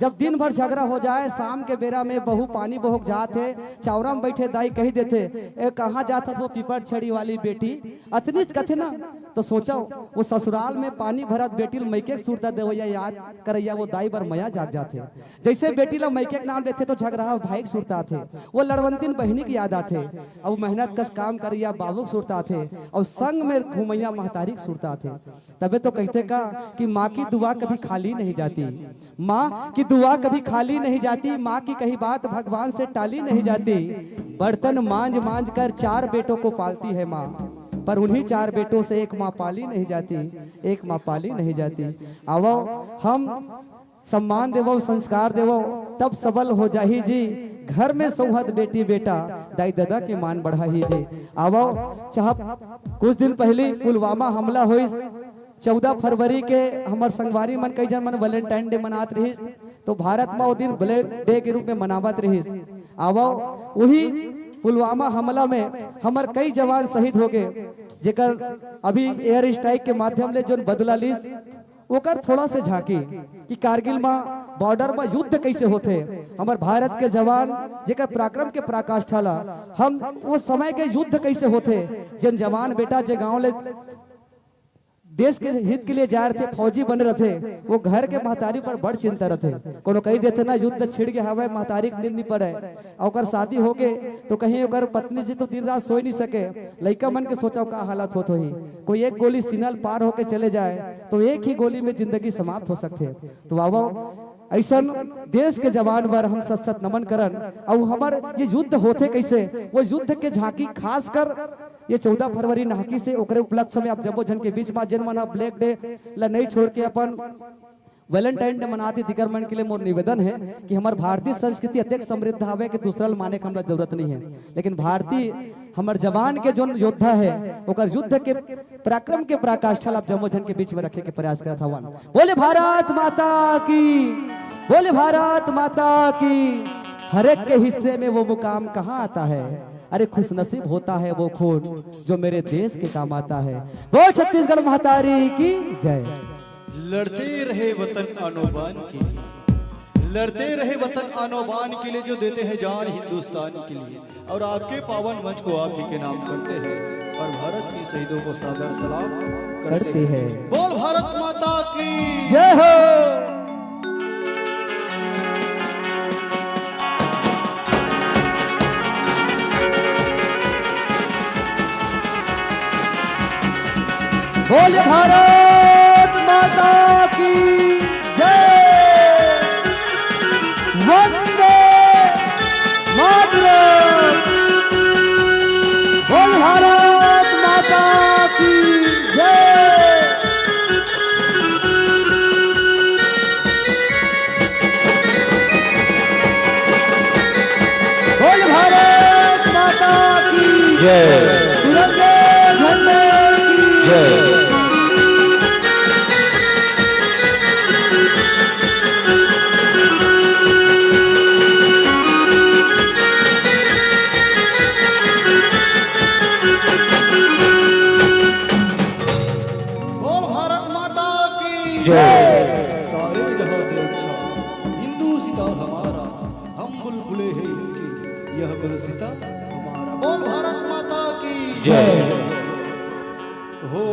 जब दिन भर झगड़ा हो जाए शाम के बेरा में बहू पानी बहोक जाते, चौरा में बैठे दाई कही देते ए कहाँ जाता वो पीपर छड़ी वाली बेटी अतनी कथे ना, तो सोचो वो ससुराल में पानी भरत बेटी मैके सुरता देवैया याद करैया वो दाई बर मया जाग जाते। जैसे बेटी ला मैके के नाम लेते तो झगड़ा भाई सुरता थे, वो लड़वंतीन बहनी की याद आते, अब मेहनत कस काम करैया बाबू सुरता थे, और संग में घूमैया महतारी सुरता थे। तबे तो कहते का कि माँ की दुआ कभी खाली नहीं जाती, माँ की दुआ कभी खाली नहीं जाती, माँ की कही बात भगवान से टाली नहीं जाती। बर्तन मांज मांज कर 4 बेटों को पालती है माँ, पर उन्हीं 4 बेटों से एक माँ पाली नहीं जाती, एक माँ पाली नहीं जाती। आवो हम सम्मान देवो संस्कार देवो तब सबल हो जाही जी, घर में सौहद बेटी बेटा दाई दादा के मान बढ़ाही जी। आवो चाह कुछ दिन पहले पुलवामा हमला हुई, 14 फरवरी के हमार संगवारी मन कई जन मन वैलेंटाइन डे मनात रही, तो भारत में वो दिन ब्लैक डे के रूप में मनावत रही। आवो वही पुलवामा हमला में हमार कई जवान शहीद हो गए, जेकर अभी एयर स्ट्राइक के माध्यम ले जो बदला लीस ओकर थोड़ा से झांकी कि कारगिल में बॉर्डर में युद्ध कैसे होते, हमार भारत के जवान जेकर पराक्रम के पराकाष्ठा ला, हम वो समय के युद्ध कैसे होते, जिन जवान बेटा जे गाँव ले देश के हित के लिए जा रहे थे, फौजी बन रहे थे, वो घर के महतारी पर बड़ चिंता रहते। कोनो कही देते ना युद्ध छिड़ गया हवा महतारी नींद नहीं पड़े, और शादी हो गए तो कहीं ओकर पत्नी जी तो दिन रात सोई नहीं सके, लड़का मन के सोचा का हालत होत ही, कोई एक गोली सीनल पार होके चले जाए तो एक ही गोली में जिंदगी समाप्त हो सकते। तो आवो ऐसा देश के जवान पर हम सत सत नमन करन, और हमार ये युद्ध होते कैसे, वो युद्ध के झांकी खासकर ये 14 फरवरी नाकी से ओकरे उपलक्ष्य में आप जम्मो जन के बीच में जन मना ब्लैक डे ला नहीं छोड़ के अपन वैलेंटाइन डे मनाते दिकर मन के लिए मोर निवेदन है कि हमार भारतीय संस्कृति अत्यंत समृद्ध हवे कि दूसरा माने के हमरा जरूरत नहीं है, लेकिन भारतीय हमार जवान के जो योद्धा है ओकर युद्ध के पराक्रम के पराकाष्ठा आप जम्मो जन के बीच में रखे के प्रयास करत हवन। बोले भारत माता की, बोले भारत माता की। हर एक के हिस्से में वो मुकाम कहाँ आता है, अरे खुश नसीब होता है वो खून जो मेरे देश के काम आता है। बोल छत्तीसगढ़ महतारी की जय। लड़ते रहे वतन आनोबान के लिए, लड़ते रहे वतन आनोबान के लिए, जो देते हैं जान हिंदुस्तान के लिए, और आपके पावन मंच को आप ही के नाम करते हैं, और भारत की शहीदों को सादर सलाम करते हैं। बोल भारत माता की जय हो। बोले भारत माता की जय। वंदे मातरम। बोल भारत माता की जय। बोल भारत माता की जय। तिरंगे झंडे की जय। सारे जहां से अच्छा हिंदू सिता हमारा, हम बुलबुले हैं इनकी, यह गुलसिता हमारा। बोल भारत माता की जय। हो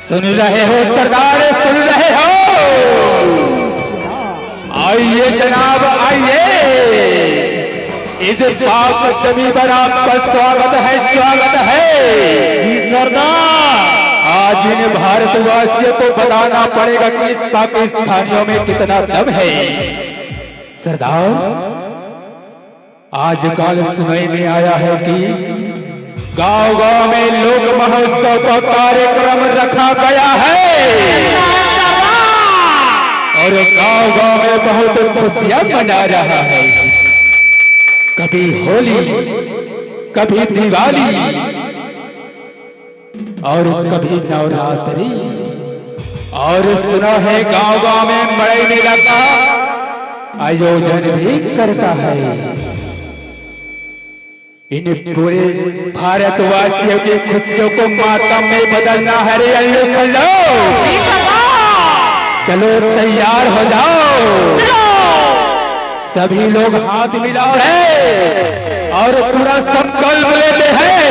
सुन रहे हो सरदार, सुन रहे हो? आइए जनाब आइए, इस पाक जमी पर आपका स्वागत है, स्वागत है। जी सरदार, आज इन भारतवासियों को बताना पड़ेगा कि इस पाकिस्तानियों में कितना दम है। सरदार, आजकल सुनने में आया है कि गांव गांव में लोक महोत्सव का कार्यक्रम रखा गया है और गांव गांव में बहुत खुशियां मना रहा है। कभी होली, कभी दिवाली और कभी नवरात्रि, और सुना है गांव गांव में बड़े मेला का आयोजन भी करता है। इन पूरे भारतवासियों की खुशियों को मातम में बदलना है रे अल्लू खल्लो। चलो तैयार हो जाओ, सभी लोग हाथ मिलाओ है और पूरा संकल्प लेते हैं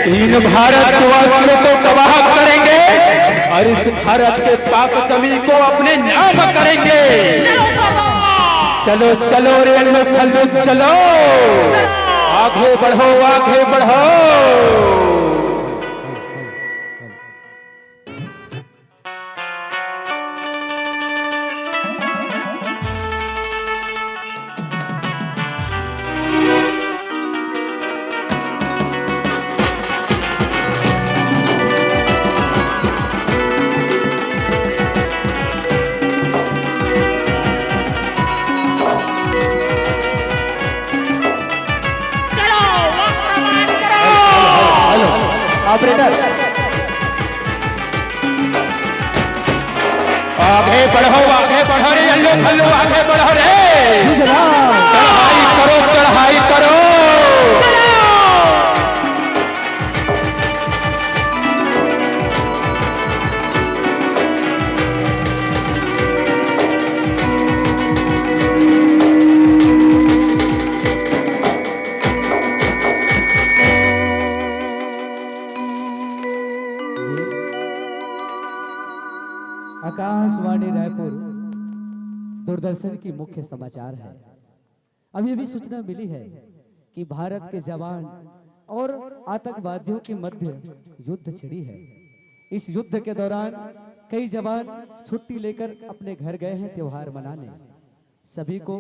इन भारतवासियों को तबाह करेंगे और इस भारत के पाक जमी को अपने नाम करेंगे। चलो चलो रे अल्लू खल्लो, चलो आगे बढ़ो, आगे बढ़ो। ऑपरेटर, आगे बढ़ो रे अल्लू खल्लू, आगे बढ़ो रे। चढ़ाई करो, चढ़ाई करो। आकाशवाणी रायपुर दूरदर्शन की मुख्य समाचार है। अभी भी सूचना मिली है कि भारत के जवान और आतंकवादियों के मध्य युद्ध छिड़ी है। इस युद्ध के दौरान कई जवान छुट्टी लेकर अपने घर गए हैं त्योहार मनाने। सभी को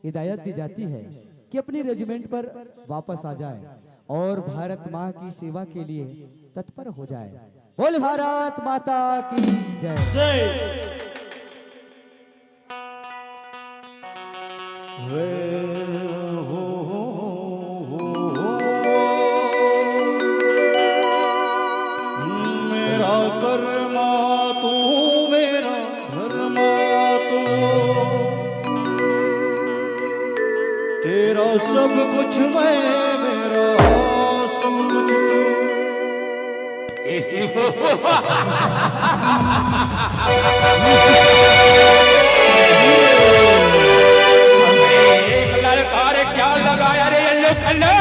हिदायत दी जाती है कि अपनी रेजिमेंट पर वापस आ जाए और भारत माँ की सेवा के लिए तत्पर हो जाए। बोल भारत माता की जय। मेरा कर्मा तू, मेरा धर्मा तू, तेरा सब कुछ मैं, मेरा सब कुछ तू। एक ललकार क्या लगाया रे अल्लू खल्लू।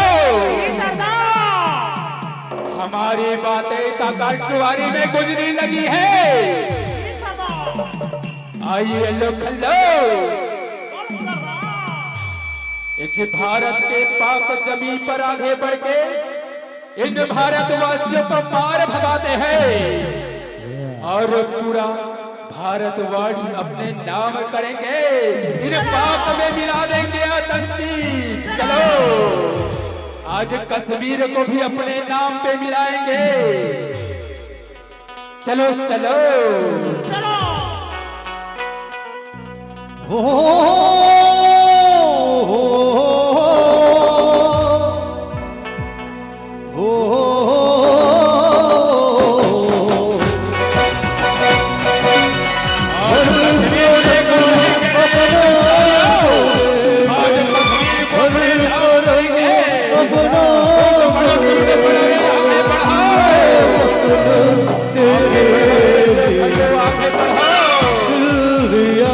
हमारी बातें इस आकाशवाणी में गुजरी लगी है। आइए अल्लू खल्लू, इस भारत के पाक जमी पर आगे बढ़ के इन भारतवासियों को मार भगाते हैं और पूरा भारतवर्ष अपने नाम करेंगे, इन पाक में मिला देंगे आतंकी। चलो आज कश्मीर को भी अपने नाम पे मिलाएंगे। चलो चलो चलो। दिल दिया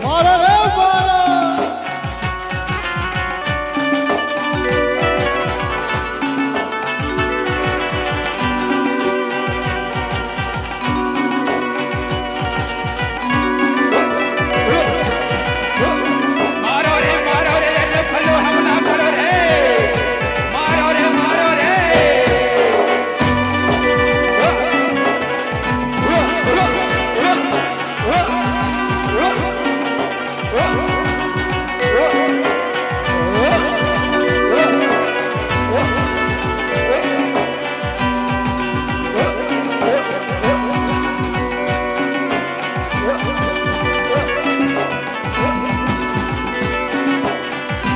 मारा रे मारा। मारो रे ये फलो हमला करो रे, मारो रे मारो रे।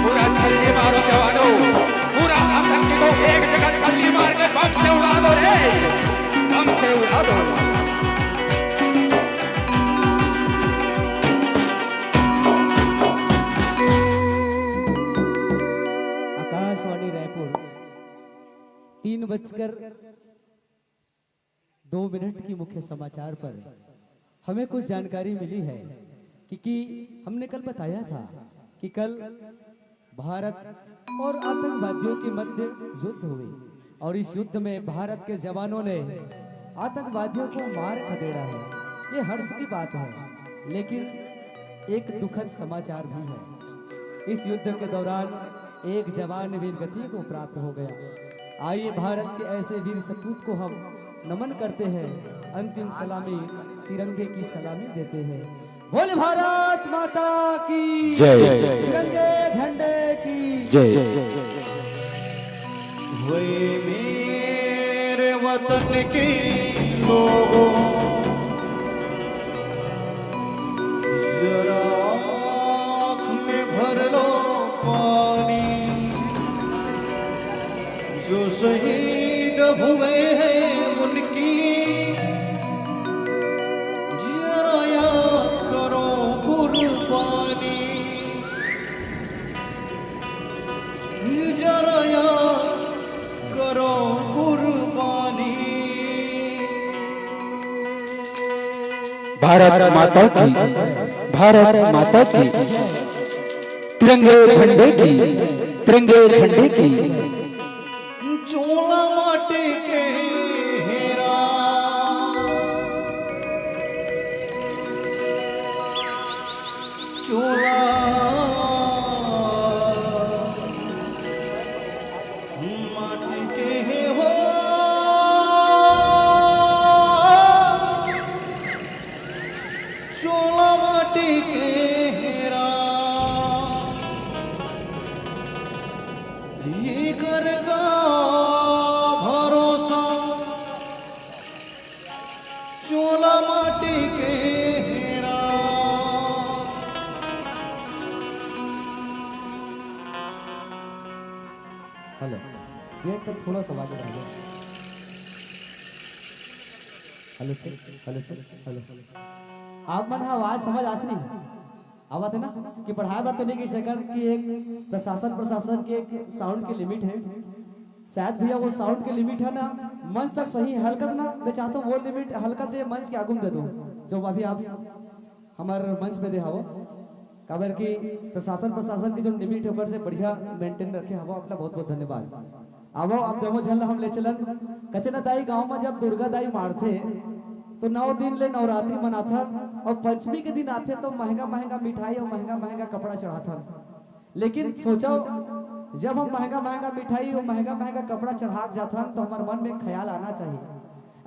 पूरा छल्ली मारो जवानों, पूरा आतंकी को एक जगह छल्ली मार के बम से उड़ा दो रे, बम से उड़ा दो। आकाशवाणी रायपुर 3:02 की मुख्य समाचार पर हमें कुछ जानकारी मिली है कि हमने कल बताया था कि कल भारत और आतंकवादियों के मध्य युद्ध हुए और इस युद्ध में भारत के जवानों ने आतंकवादियों को मार खदेड़ा है। ये हर्ष की बात है, लेकिन एक दुखद समाचार भी है। इस युद्ध के दौरान एक जवान वीर गति को प्राप्त हो गया। आइए भारत के ऐसे वीर सपूत को हम नमन करते हैं, अंतिम सलामी तिरंगे की सलामी देते हैं। बोले भारत माता की जय। तिरंगे झंडे की जय। वे मेरे वतन के लोगों, जरा आँख में भर लो पानी। जो शहीद हुए हैं उनकी जरा याद करो कुर्बानी। जरा याद करो कुर्बानी। भारत माता की, भारत माता की, तिरंगे झंडे की, तिरंगे झंडे की। चोला माटी के हेरा, चोला माटी के हो, चोला माटी के हेरा। ये कर का भरोसा, चोला माटी के हेरा। हेलो, ये तो थोड़ा सा आवाज डालो। Hello sir, hello sir, hello. आप मन आवाज समझ आती नहीं आवत है ना कि पढ़ाई बात तो नहीं की शक्ल कि एक प्रशासन के एक साउंड की लिमिट है। शायद भैया वो साउंड की लिमिट है ना मंच तक सही है, हल्का से ना मैं चाहता हूँ वो लिमिट हल्का से मंच के आगुम दे दूँ जो अभी आप हमारे मंच पे दे हवो काबर की प्रशासन की जो लिमिट है से बढ़िया मेंटेन रखे हवो। अपना बहुत बहुत धन्यवाद। आवो आप जमो झल हम ले चलन कहते ना दाई गाँव में जब दुर्गा दाई मारते तो 9 दिन ले नवरात्रि मनाथा और पंचमी के दिन आते तो महंगा महंगा मिठाई और महंगा महंगा कपड़ा चढ़ाथा। लेकिन सोचो जब हम महंगा महंगा मिठाई और महंगा महंगा कपड़ा चढ़ा जाता तो हमारे मन में ख्याल आना चाहिए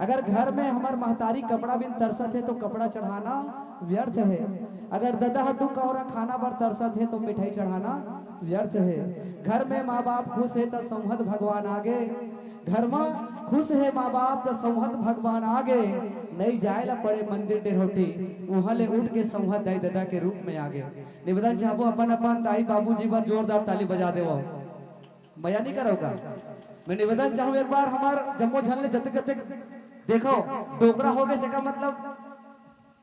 अगर घर में हमार महतारी कपड़ा बिन तरसत है तो कपड़ा चढ़ाना व्यर्थ है। अगर ददा हदू कौरा खाना बर तरसत है तो मिठाई चढ़ाना व्यर्थ है। घर में माँ बाप खुश है तो संहत भगवान आगे, घर में खुश है माँ बाप तो संहत भगवान आगे। नहीं जाए ला पड़े मंदिर डेरोटी वहाँ ले उठ के संहत दाई दादा के रूप में आगे। निवेदन चाहबो अपन अपन दाई बाबूजी पर जोरदार ताली बजा देवो। मया नहीं करो का मैं निवेदन चाहूँ एक बार हमार जम्मो झल ने जते जते देखो डोकरा हो गए से का मतलब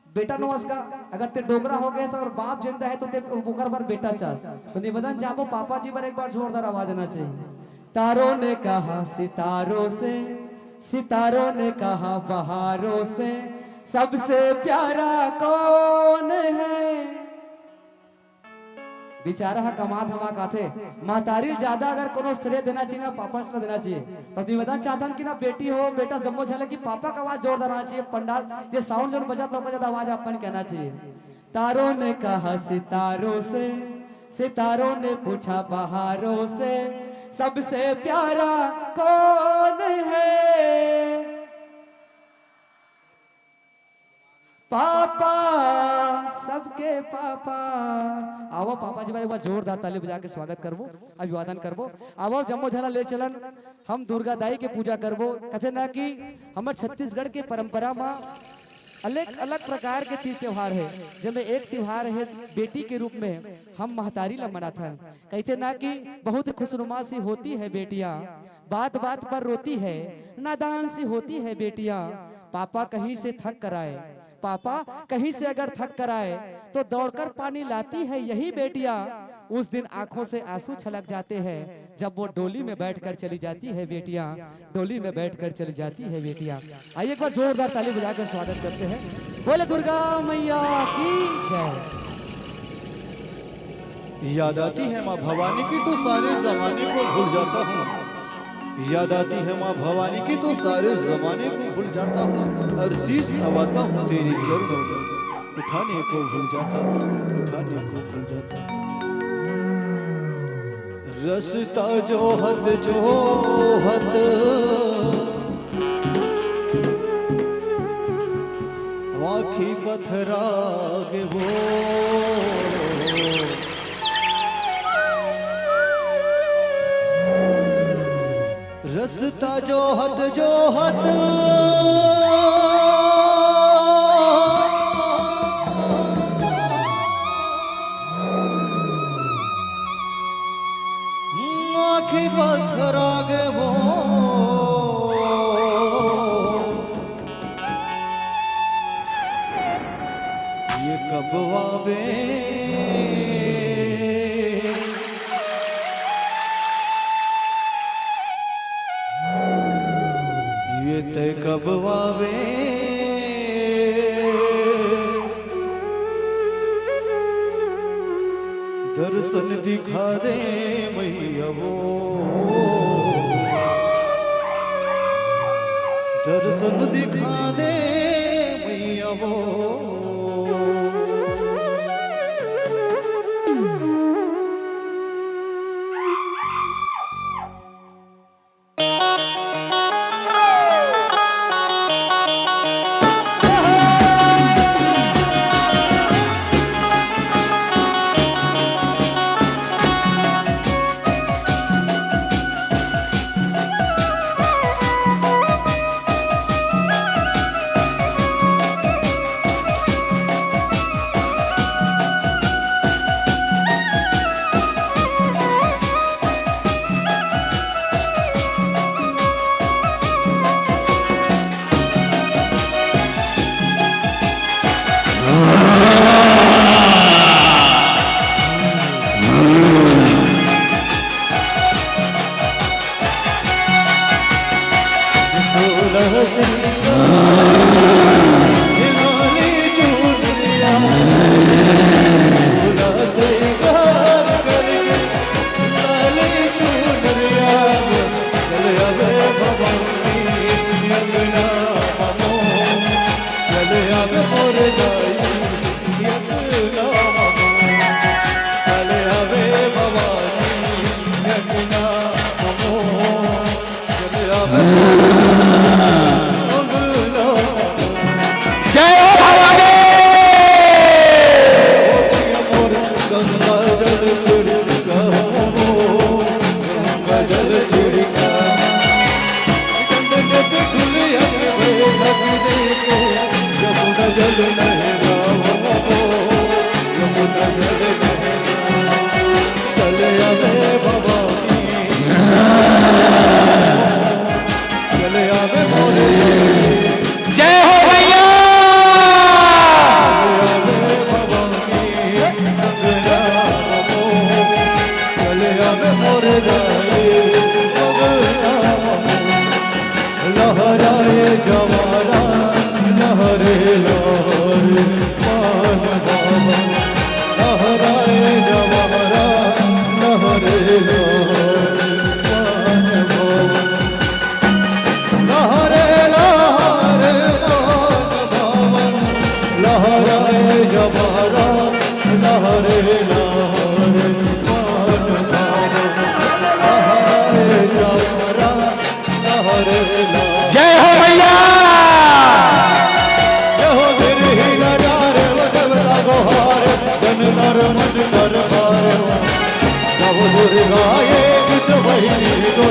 बेटा नवाज का अगर ते डोकरा हो गए और बाप जिंदा है तो ते ओकर बार बेटा चास तो निवेदन चाहबो पापा जी पर एक बार जोरदार आवाज देना चाहिए। तारों ने कहा सितारों से, सितारों ने कहा बहारों से, सबसे प्यारा कौन है। बेचारा है कमा धमा काथे महतारी ज्यादा अगर कोनो श्रेय देना चाहिए ना पापा से देना चाहिए। तो तुम बता चाहता कि ना बेटी हो बेटा जम्मो झले कि पापा का आवाज जोर देना चाहिए। पंडाल ये साउंड जो बजा तो ज्यादा आवाज अपन कहना चाहिए। तारों ने कहा सितारों से, सितारों ने पूछा बहारों से, सबसे प्यारा कौन है। पापा सबके पापा। आवो पापा जी भाई एक बार जोरदार ताली बजा के स्वागत करबो, अभिवादन करबो। आवो जम्मो झला ले चलन हम दुर्गा दाई के पूजा करबो। कथे ना कि हमारे छत्तीसगढ़ के परंपरा में अलग अलग प्रकार के तीज त्योहार है, जिनमें एक त्योहार है बेटी के रूप में हम महतारी ला मनाथन। कहते ना कि बहुत खुशनुमा सी होती है बेटियां, बात बात पर रोती है, नादान सी होती है बेटियां। पापा कहीं से थक कर आए, पापा कहीं से अगर थक कर आए तो दौड़कर पानी लाती है यही बेटियां। उस दिन आंखों से आंसू छलक जाते हैं जब वो डोली में बैठकर चली जाती है बेटियां, डोली में बैठकर चली जाती है बेटियां। आइए एक बार जोरदार ताली बजाकर स्वागत करते हैं। बोले दुर्गा मैया की जय। याद आती है माँ भवानी की तो सारे जमाने को भूल जाता हूँ। याद आती है माँ भवानी की तो सारे जमाने को भूल जाता हूँ। और शीश नवाता हूँ तेरी चरणों में, उठाने को भूल जाता हूँ, उठाने को भूल जाता हूँ। रसता जोहत जोहत आँखी पथरागे वो, रसता जोहत जोहत आँखी पथरागे वो, ये कब आवे कब आवे। दर्शन दिखा दे मैया वो, दर्शन दिखा दे मैया वो। लहरे लहरे मान भावे लहरे जवरा लहरे लहरे जय हो मैया हो मेरे ही नजारे वो देवता गोहारे जनतर मन दरबार नव दुर्गा ये किस वही दो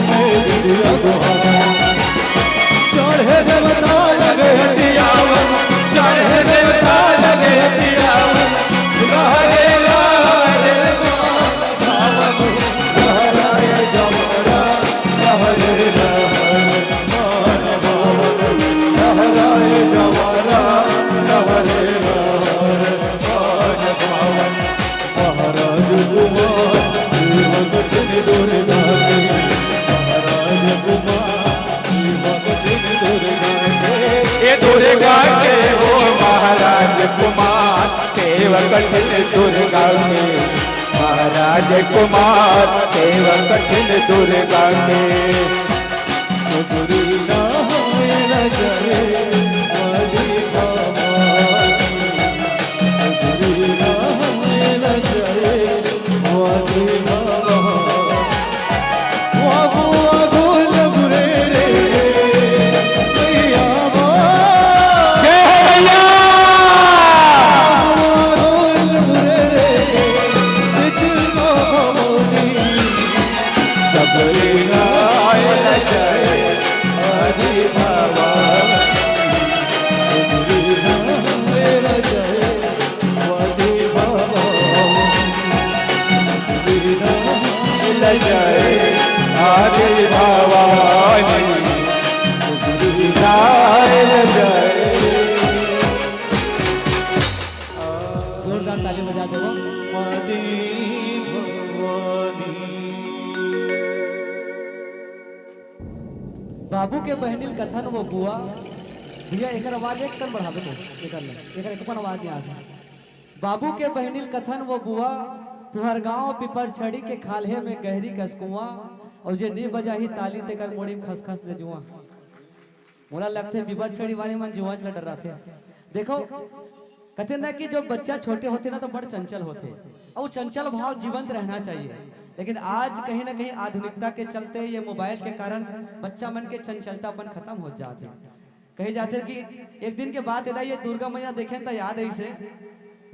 में विद्या गोहार चढ़े देवता लगे हटियावन चढ़े देवता लगे पियावन लहरे लहरे लहराए जवरा लहरे लहरे मान भावन लहराए जवरा लहरे लहरे मान भावन महाराज कुमार सेवक दिन दुर्गा के महाराज कुमार सेवक दिन दुर्गा के ये दुर्गा के हो महाराज कुमार सेवक दिन दुर्गा के महाराज कुमार सेवक दिन दुर्गा के सगुरी ना होए न जाए वादी भवानी सगुरी ना होए न जाए वादी भवानी वागु वागु लबरे रे मैया बा जय हो मैया वागु वागु लबरे रे बिचनो भवनी सबरी नाय जय वादी भवानी सगुरी ना होए न जाए वादी भवानी जय आदि भवानी जय जोरदार ताली बजा दो आदि भवानी बाबू के बहनिल कथन वो बुआ भैया एक आवाज एक तन बढ़ावे तो एक आवाज यहाँ से बाबू के बहनिल कथन वो बुआ तुहर गांव पिपर छड़ी के खाल्हे में गहरी कसकुआ और जे नी बजाही ताली तेकर मोड़ी में खसखस ले जुआ मोला लगते पिपर छड़ी वाले मन जुआ लड़ रहा थे देखो कहते ना कि जो बच्चा छोटे होते ना तो बड़ चंचल होते और वो चंचल भाव जीवंत रहना चाहिए लेकिन आज कहीं ना कहीं आधुनिकता के चलते ये मोबाइल के कारण बच्चा मन के चंचलतापन खत्म हो जाते कहे जाते कि एक दिन के बाद ये दुर्गा मैया देखें तो याद ऐसे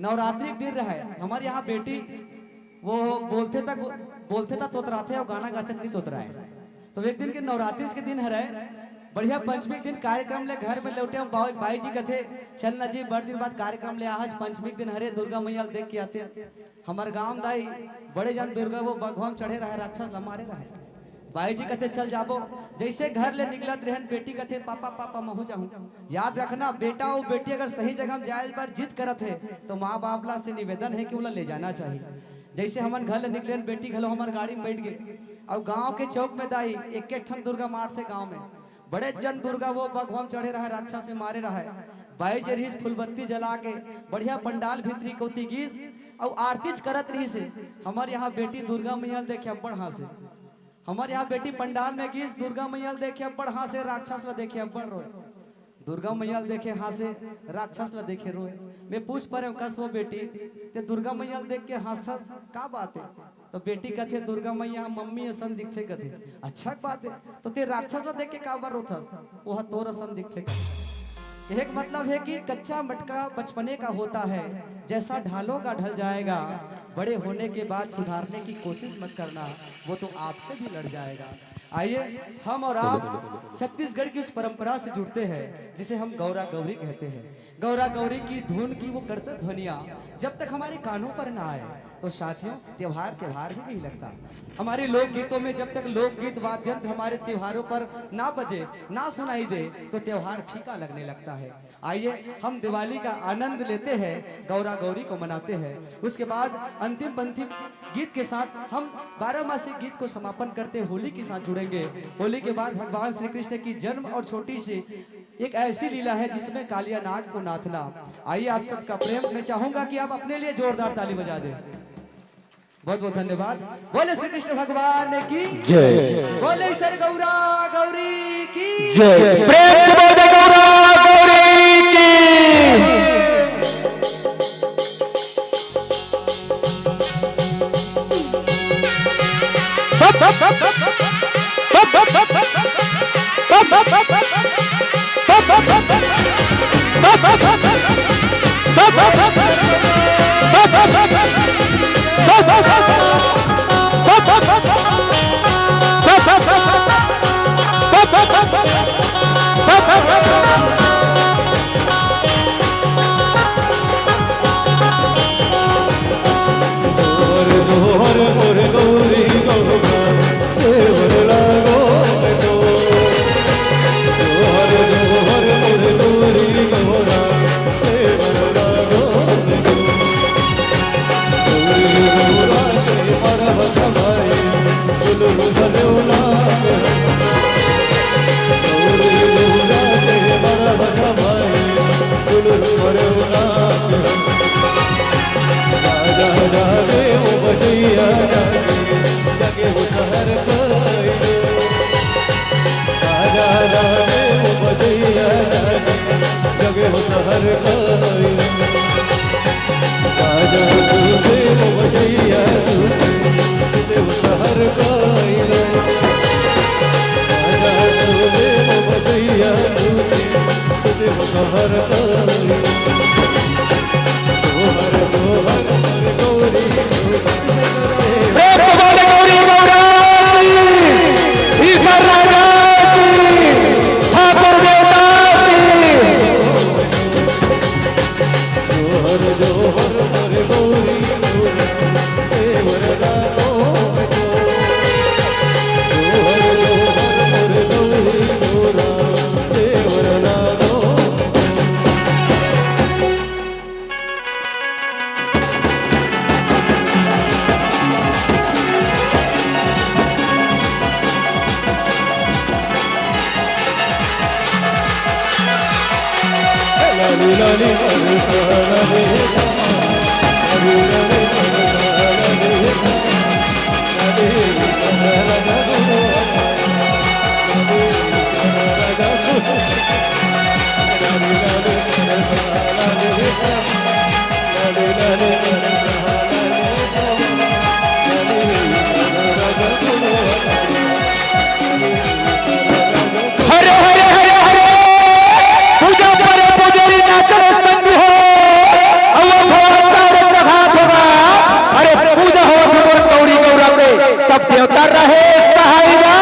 नवरात्रि के दिन रहे हमारे यहाँ बेटी वो बोलते था तोतराते और गाना गाते नहीं तोतराए तो एक दिन के नवरात्रि के दिन है बढ़िया पंचमी के दिन कार्यक्रम ले घर में लौटे हम बाई जी कथे चल ना जी बड़े दिन बाद कार्यक्रम ले आज पंचमी के दिन हरे दुर्गा मैया देख के आते हमारे गांव दाई बड़े जन दुर्गा वो भगवान चढ़े रहे राक्षस लमारे रहे बाई जी कथे चल जाबो जैसे घर ले निकलत रहन बेटी कथे पापा पापा महू जाऊं याद रखना बेटा और बेटी अगर सही जगह में जाए पर जिद करत है तो माँ बाप ला से निवेदन है कि उला ले जाना चाहिए जैसे हमन घर ले निकले बेटी घलो हमारे गाड़ी में बैठ गए और गांव के चौक में दाई एक ठन दुर्गा मार थे गांव में बड़े जन दुर्गा वो भगवान चढ़े रहे राक्षस में मारे रहे बाई जरी फुलबत्ती जला के बढ़िया पंडाल भीतरी कोती गीस और आरती करत रही से हमारे यहाँ बेटी दुर्गा मैया देखे अब्बड़ हासे हमारे यहाँ बेटी पंडाल में गीस दुर्गा मैया देखे अब्बड़ हासे राक्षस ला देखे अब्बड़ रोए दुर्गा मैया देखे हासे राक्षस ला देखे रोए मैं पूछ पर कस वो बेटी ते दुर्गा मैया देख के हंसथस का बात है तो बेटी कथे दुर्गा मैया मम्मी असन दिखते कथे अच्छा बात है तो ते राक्षस ला देख के का बार रोथस वो तोर असन दिखते एक मतलब है कि कच्चा मटका बचपने का होता है जैसा ढालोगा ढल जाएगा बड़े होने के बाद सुधारने की कोशिश मत करना वो तो आपसे भी लड़ जाएगा आइए हम और आप छत्तीसगढ़ की उस परंपरा से जुड़ते हैं जिसे हम गौरा गौरी कहते हैं गौरा गौरी की धुन की वो करतस ध्वनिया जब तक हमारे कानों पर ना आए तो साथियों त्योहार त्योहार भी नहीं लगता हमारे लोकगीतों में जब तक लोकगीत वाद्यंत्र हमारे त्योहारों पर ना बजे ना सुनाई दे तो त्योहार फीका लगने लगता है आइए हम दिवाली का आनंद लेते हैं गौरा गौरी को मनाते हैं उसके बाद अंतिम पंथिम गीत के साथ हम 12 मासी गीत को समापन करते होली के साथ जुड़ेंगे होली के बाद भगवान श्री कृष्ण की जन्म और छोटी सी एक ऐसी लीला है जिसमें कालिया नाग को नाथना आइए आप सबका प्रेम मैं चाहूंगा कि आप अपने लिए जोरदार ताली बजा दें बहुत बहुत धन्यवाद बोले श्री कृष्ण भगवान की जय बोले सर गौरा गौरी की जय प्रेम से बोले गौरा गौरी की जोहर मोर गौरी गौरा सेवर लागो तो जोहर जोहर मोर गौरी गौरा सेवर लागो तो गौरी गौरा से मरब समाए दुलु धरौला गौरी गौरा से मरब समाए दुलु धरौला राजा रागे ओ बजैया जागे जगे वो शहर कइले राजा रागे ओ बजैया जागे जगे वो शहर कइले राजा सुते ओ बजैया सुते वो शहर कइले राजा सुते ओ बजैया सुते वो शहर कइले जोहर जोहर गौरी गौरी गौरा ईश्वर राजा की ठाकुर देवता की जोहर जोहर मोर गौरी गौरा सेवर लागो तो जोहर जोहर मोर गौरी गौरा सेवर लागो लाली लाली मरसाला रे लाली लाली मरसाला रे लाली लगा दो लाली लगा दो लाली लाली मरसाला रे लाली लाली मरसाला रे लाली लगा दो हरे हरे हरे हरे पूजा करे पुजारी ना करे संग हो अवध अवतार प्रघात होगा। अरे पूजा हो भगवान गौरी गौरा पे सब देवता रहे सहायगा।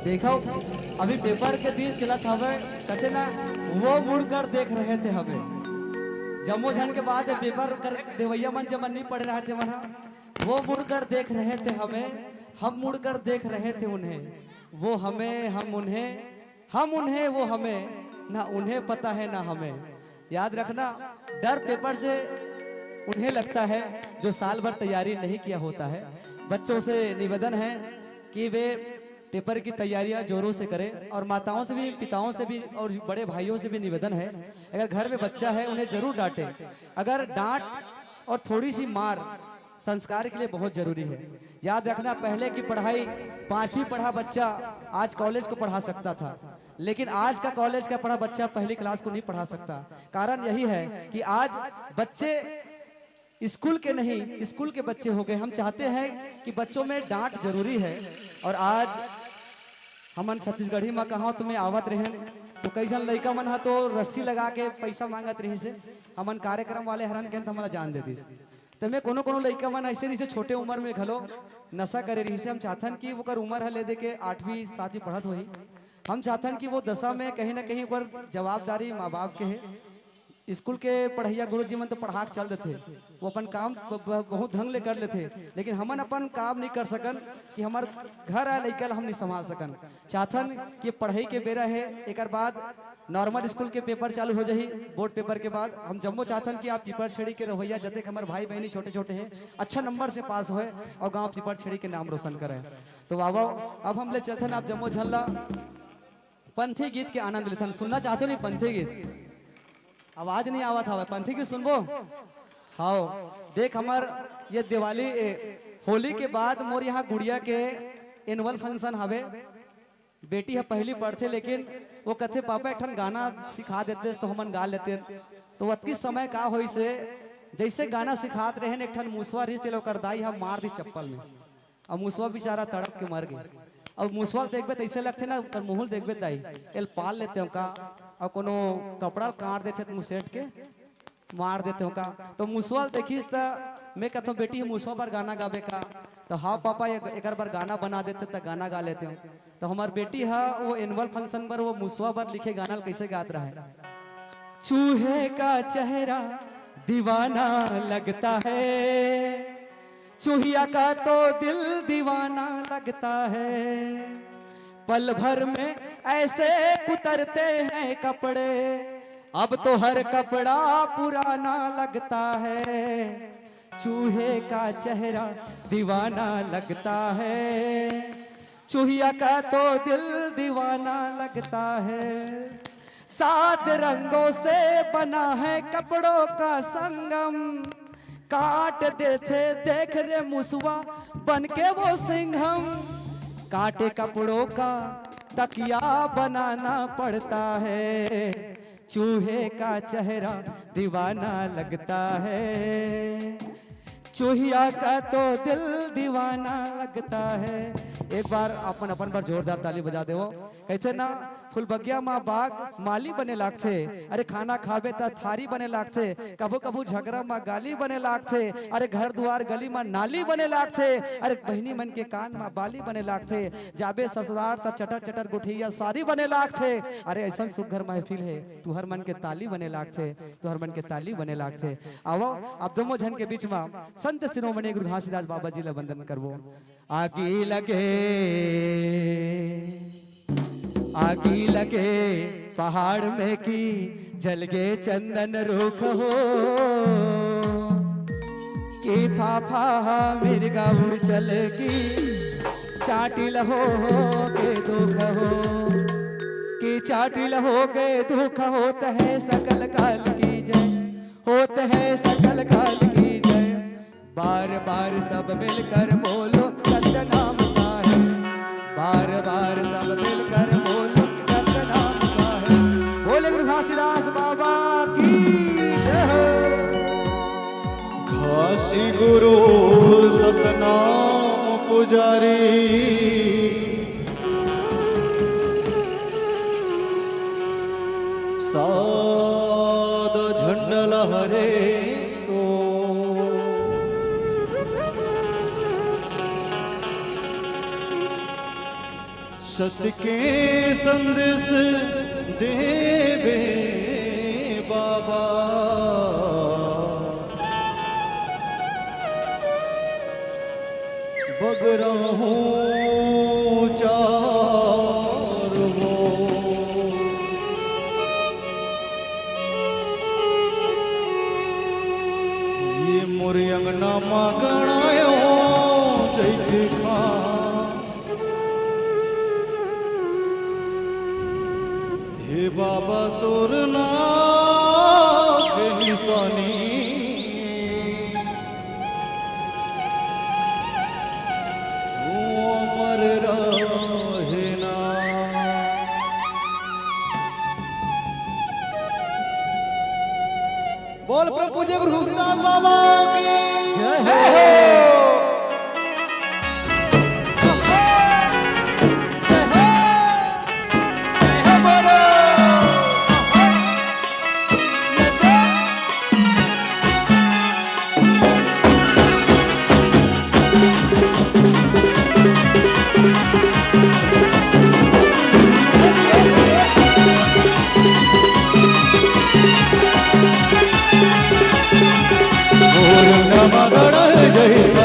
देखो अभी पेपर के दिन चलत हवे कथे ना वो मुड़ कर देख रहे थे हमें जम्मू झन के बाद पेपर कर देवैया मन जब नहीं पढ़ रहे थे वहाँ वो मुड़ कर देख रहे थे हमें हम मुड़ कर देख रहे थे उन्हें वो हमें हम उन्हें वो हमें ना उन्हें पता है ना हमें। याद रखना डर पेपर से उन्हें लगता है जो साल भर तैयारी नहीं किया होता है। बच्चों से निवेदन है कि वे पेपर की तैयारियां जोरों से करें और माताओं से भी पिताओं से भी और बड़े भाइयों से भी निवेदन है अगर घर में बच्चा है उन्हें जरूर डांटें। अगर डांट और थोड़ी सी मार संस्कार के लिए बहुत जरूरी है। याद रखना पहले की पढ़ाई 5वीं पढ़ा बच्चा आज कॉलेज को पढ़ा सकता था लेकिन आज का कॉलेज का पढ़ा बच्चा पहली क्लास को नहीं पढ़ा सकता। कारण यही है कि आज बच्चे स्कूल के नहीं स्कूल के बच्चे हो गए। हम चाहते हैं कि बच्चों में डांट जरूरी है और आज हमन छत्तीसगढ़ी में कहा तुम्हें आवत रहे तो कई जन लड़का मन तो रस्सी लगा के पैसा मांगत रही से हमन कार्यक्रम वाले हरन के हमारा जान देती तो मैं कोनो लड़का मन ऐसे रही से छोटे उम्र में घलो नशा करे रही से। हम चाहतन कि वो उम्र है ले दे के 8वीं 7वीं पढ़त हो हम चाहतन कि वो दशा में कहीं ना कहीं पर जवाबदारी माँ बाप के है। स्कूल के पढ़ैया गुरुजी मन तो पढ़ा चल देते वो अपन काम बहुत ढंग ले कर लेते लेकिन हमन अपन काम नहीं कर सकन कि हमार घर आए लइका हम नहीं संभाल सकन। चाहतन कि पढ़ाई के बेरा है एक बाद नॉर्मल स्कूल के पेपर चालू हो जाही बोर्ड पेपर के बाद हम जम्मो चाहतन कि आप पीपर छड़ी के रवैया जते हमारे भाई बहनी छोटे छोटे हैं अच्छा नंबर से पास होए और गांव पीपर छड़ी के नाम रोशन करें। तो बाबा अब हम ले चलते आप जम्मो झल्ला पंथी गीत के आनंद लेथन। सुनना चाहते हो नहीं पंथी गीत? आवाज नहीं आवा था पंथी गीत सुनबो। हाँ देख हमार ये दिवाली होली के बाद मोर यहाँ गुड़िया के एनुअल फंक्शन हवे। बेटी है पहली पढ़ते लेकिन वो कहते पापा एक ठन गाना सिखा देते तो हम गा लेते। तो अतकी समय का हो से जैसे गाना सिखाते रहे एक ठन मूसवा रिश्ते लोकर दाई हम मार दी चप्पल में। अब मूसवा बेचारा तड़प के मर गई। अब मूसवा देखबे तो ऐसे लगते ना कर मुहुल देखबे दाई एल पाल लेते हो का और कोनो कपड़ा काट देते मुसेट के मार देते हो का। तो मूसवा देखिस तो मैं कहता हूँ बेटी मूसवा पर गाना गावे का। तो हाँ पापा एक बार गाना बना देते तो गाना गा लेते हो। तो हमारी बेटी है वो एनुअल फंक्शन पर वो मूसवा पर लिखे गाना कैसे गात रहा है। चूहे का चेहरा दीवाना लगता है, चूहिया का तो दिल दीवाना लगता है। पल भर में ऐसे कुतरते हैं कपड़े, अब तो हर कपड़ा पुराना लगता है। चूहे का चेहरा दीवाना लगता है, चूहिया का तो दिल दीवाना लगता है। 7 रंगों से बना है कपड़ों का संगम, काट देते देख रे मुसवा बन के वो सिंघम। काटे कपड़ों का तकिया बनाना पड़ता है, चूहे का चेहरा दीवाना लगता है। चूहिया का तो दिल दीवाना लगता है। एक बार अपन अपन पर जोरदार ताली बजा देवो। कहते ना फुलबगिया माँ बाग माली बने लागथे, अरे खाना खाबे ता थारी बने लागथे। कभू कभू झगड़ा माँ गाली बने लागथे, अरे घर द्वार गली माँ नाली बने लागथे। अरे बहनी मन के कान माँ बाली बने लागथे, जाबे ससुराल ता चटर चटर गुठिया सारी बने लागथे। अरे ऐसा सुघर महफिल है तुहर मन के ताली बने लागथे, तुहर मन के ताली बने लागथे। आओ आप दोनों जन के बीच में संत शिरोमणि गुरु घासीदास बाबा जी ला वंदन करबो। आगी लगे आगी लगे पहाड़ में की जल गे चंदन रुख हो, कि फाफा मिर्गा उड़ चल की चाटिल हो के दुख हो, कि चाटिल हो के दुख होत है सकल काल की जय, होत है सकल काल की जय। बार बार सब मिलकर बोलो सत्य नाम साहिब, बार बार सब मिलकर बोलो सत्य नाम साहिब। बोले गुरु घासीदास बाबा की जय हो। घासी गुरु सतनाम पुजारी, साद झंडा लहरे तो सत्य के संदेश देवे बाबा। बगरा हूँ चार वो, ये मोरे अंगना मा गणायो जैते खा। हे बाबा तोर नाम निशानी, अमर रहे ना। बोल प्रभु पूज्य गुरु घासीदास बाबा की जय हो। जय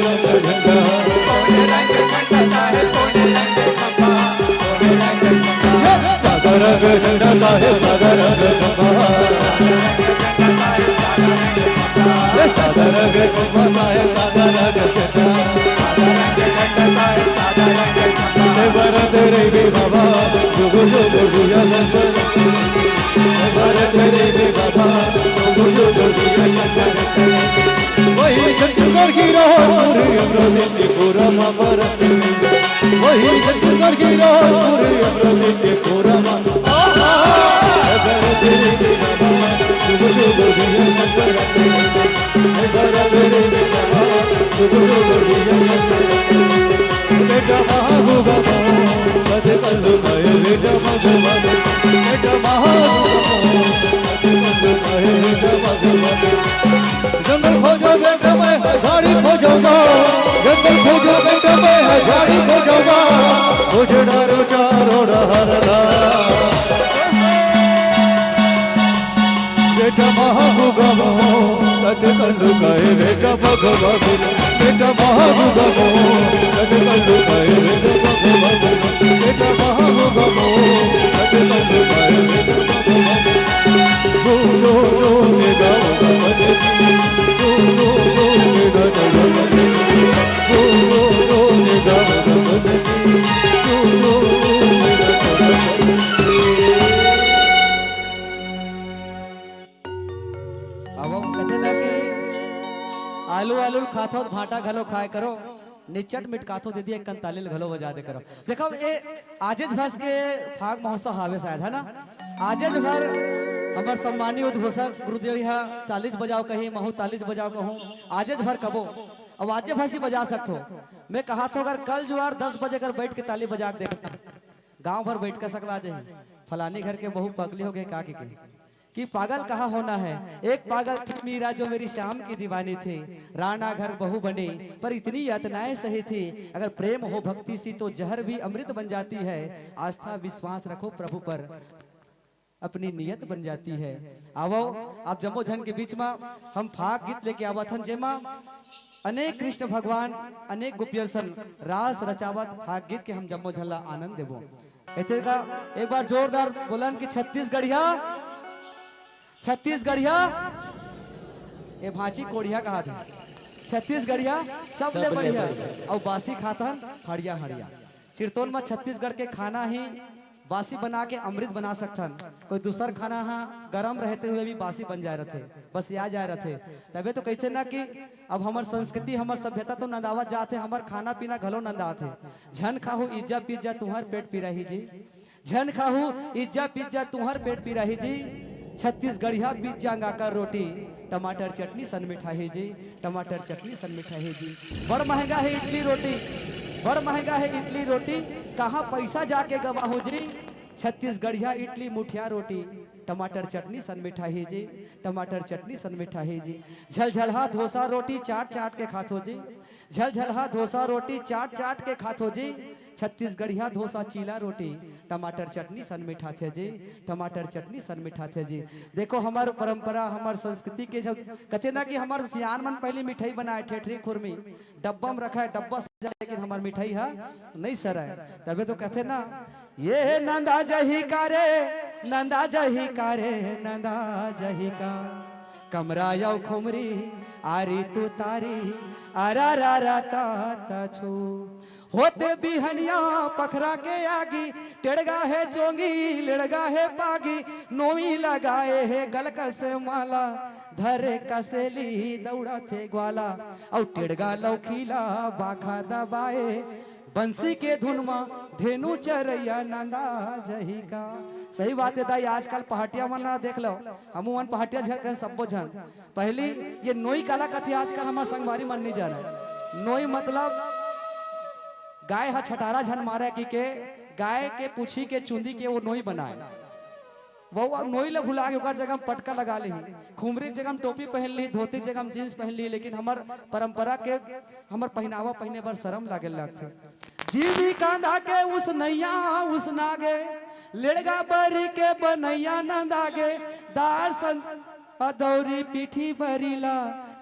रंग झंडा सादा रंग झंडा साहेब सादा रंग खंबा सादा रंग खंबा साहेब सादा रंग झंडा भरत रे बे बाबा जुगु जुगु दिया नंबर भरत रे बे बाबा जुगु जुगु दिया नंबर वही छत्तीसगढ़ की रोहर अमृत की पूरा भरत वही छत्तीसगढ़ की रोहर अमृत की पूरा भरत रे बे बाबा जुगु जुगु दिया नंबर भरत रे बे बाबा जुगु जुगु दिया नंबर बेटा महागुगा कद कल्लू गए बेटा भगवान बेटा महागुगा कद कल्लू गए बेटा भगवान जंगल खोजो बेटा मैं हजारी खोजूंगा जंगल खोजो बेटा मैं हजारी खोजूंगा उजड़ा चारों रहला बेटा महागुगा कद कल्लू गए बेटा भगवान बेटा महागुगा कद कल्लू गए बेटा भगवान बेटा महागुगा कद कल्लू गए बेटा भगवान जो जो जो मेरा भगवान जो जो जो मेरा भगवान जो जो जो मेरा भगवान जो जो मेरा भगवान अब हम कहते ना कि आलू आलू खाथो भाटा घलो खाए करो निचट मिट काथो दे दिए कंतालिल घलो बजा दे करो देखो ये आजेज भस के फाग महोत्सव हावे शायद है ना आजेज भर हमार सम्मानीय उद्घोषक गुरुदेव यहाँ तालीज बजाओ कहीं महू तालीज बजाओ कहूँ आजेज भर कबो अब आजे भाषी बजा सकते हो मैं कहा था अगर कल जुआर 10 बजे कर बैठ के ताली बजा के देखना गांव भर बैठ कर सकला जाए फलानी घर के बहु पगली हो गए का कि पागल कहाँ होना है एक पागल थी मीरा जो मेरी शाम की दीवानी थी राणा घर बहू बने पर इतनी यातनाएं सही थी अगर प्रेम हो भक्ति सी तो जहर भी अमृत बन जाती है आस्था विश्वास रखो प्रभु पर अपनी नियत बन जाती है आवो आप जम्मो जन के बीच में हम फाग गीत लेके आवत हन जेमा अनेक कृष्ण भगवान अनेक गोपियरसन रास रचावत फाग गीत के हम जम्मो झल्ला आनंद देवो ऐसे का एक बार जोरदार बोलन कि छत्तीसगढ़िया ये भांची कोढ़िया कहा था छत्तीसगढ़िया सब ले बढ़िया और बासी खाता हड़िया हड़िया चिरतौन में छत्तीसगढ़ के खाना ही बासी बना के अमृत बना सकथन कोई दूसर खाना हाँ गरम रहते हुए भी बासी बन जाए रहे बस या जाए रहे तबे तो कहते ना कि अब हमार संस्कृति हमार सभ्यता तो नंदावत जाते हमार खाना पीना घलो नंदाते झन खाहू इज्जा पिज्जा तुम्हार पेट पी रही जी झन खाहू इज्जा पिज्जा तुम्हार पेट पी रही जी छत्तीसगढ़िया बीच जांगा कर रोटी टमाटर चटनी सन मिठाई जी टमाटर चटनी सन मिठाई जी बड़ महंगा है इडली रोटी बड़ महंगा है इडली रोटी कहाँ पैसा जाके गवाहो जी छत्तीसगढ़िया इडली मुठिया रोटी टमाटर चटनी सन मिठाई जी टमाटर चटनी सन मिठाई जी झलझलहा डोसा रोटी चाट चाट के खाथो जी झलझलहा डोसा रोटी चाट चाट के खाथो जी छत्तीसगढ़िया डोसा चीला रोटी टमाटर चटनी सन मिठा थे जी टमाटर चटनी सन मिठा थे जी देखो हमार परंपरा हमार संस्कृति के जब कहते ना कि हमार सियान मन पहले मिठाई बनाए ठेठरी खुरमी डब्बा में रखा है डब्बा सजा लेकिन हमार मिठाई है नहीं सर है तबे तो कहते ना ये नंदा जही कारे नंदा जही कारे नंदा जही का कमरा यो खुमरी आरी तू तारी आरा रा रा ता छू होते बिहनिया पखरा के आगी टेड़गा है चोंगी लेड़गा है पागी नोवी लगाए है गलकस माला धरे कसेली दौड़ा थे ग्वाला और टेड़गा लौखीला बाखा दबाए बंसी के धुन में धेनु चरैया नंदा जही का सही बात है दाई आजकल पहाटिया मन देख लो हम मन पहाटिया झल सबो झन पहली ये नोई काला कथी आजकल हमार संगवारी मन नहीं जाना नोई मतलब गाय हा छटारा झन मारे की के गाय के पूछी के चुंदी के वो नोई बनाए वो नोई ले भुला के जगह पटका लगा ली खुमरी जगह टोपी पहन ली धोती जगह जींस पहन ली लेकिन हमार परंपरा के हमार पहनावा पहने पर शर्म लागे लगते जीवी कांधा के उस नैया उस नागे लेड़गा बरी के बनैया नंदागे दार सन अदौरी पीठी बरीला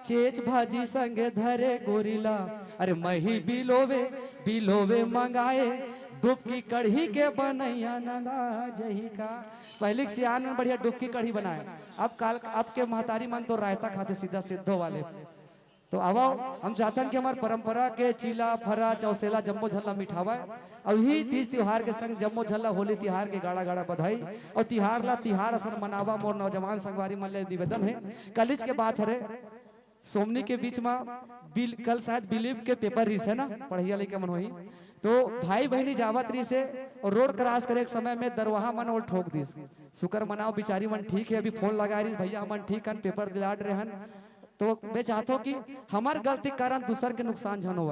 चेच भाजी संगे धरे गोरिला, अरे मही बिलोवे बिलोवे मंगाए, डुबकी कढ़ी के बनैया नंगा जही का। पहले सियान में बढ़िया डुबकी कढ़ी बनाए, अब काल आपके महतारी मन तो रायता खाते सीधा सिद्धो वाले। तो अब हम चाहते हैं कि हमारे परंपरा के चीला फरा चौसेला जम्मो झल्ला मिठावा, अब ही तीज त्योहार के संग जम्मो झल्ला होली तिहार के गाड़ा गाड़ा बधाई, और तिहार ला तिहार असर मनावा मोर नौजवान संगवारी मन ले निवेदन है। कलिज के बात है सोमनी के बीच में कल शायद बिलीव के पेपर रिस है ना, पढ़िया लेके मन होई, तो भाई बहनी जावत रही से और रोड क्रॉस करे के समय में दरवाहा मन और ठोक दी। शुक्र मनाओ बिचारी मन ठीक है, अभी फोन लगा रही भैया मन ठीक हन, पेपर दिलाट रहे हन। तो मैं चाहता हूँ कि हमार गलती के कारण दूसर के नुकसान झन हो।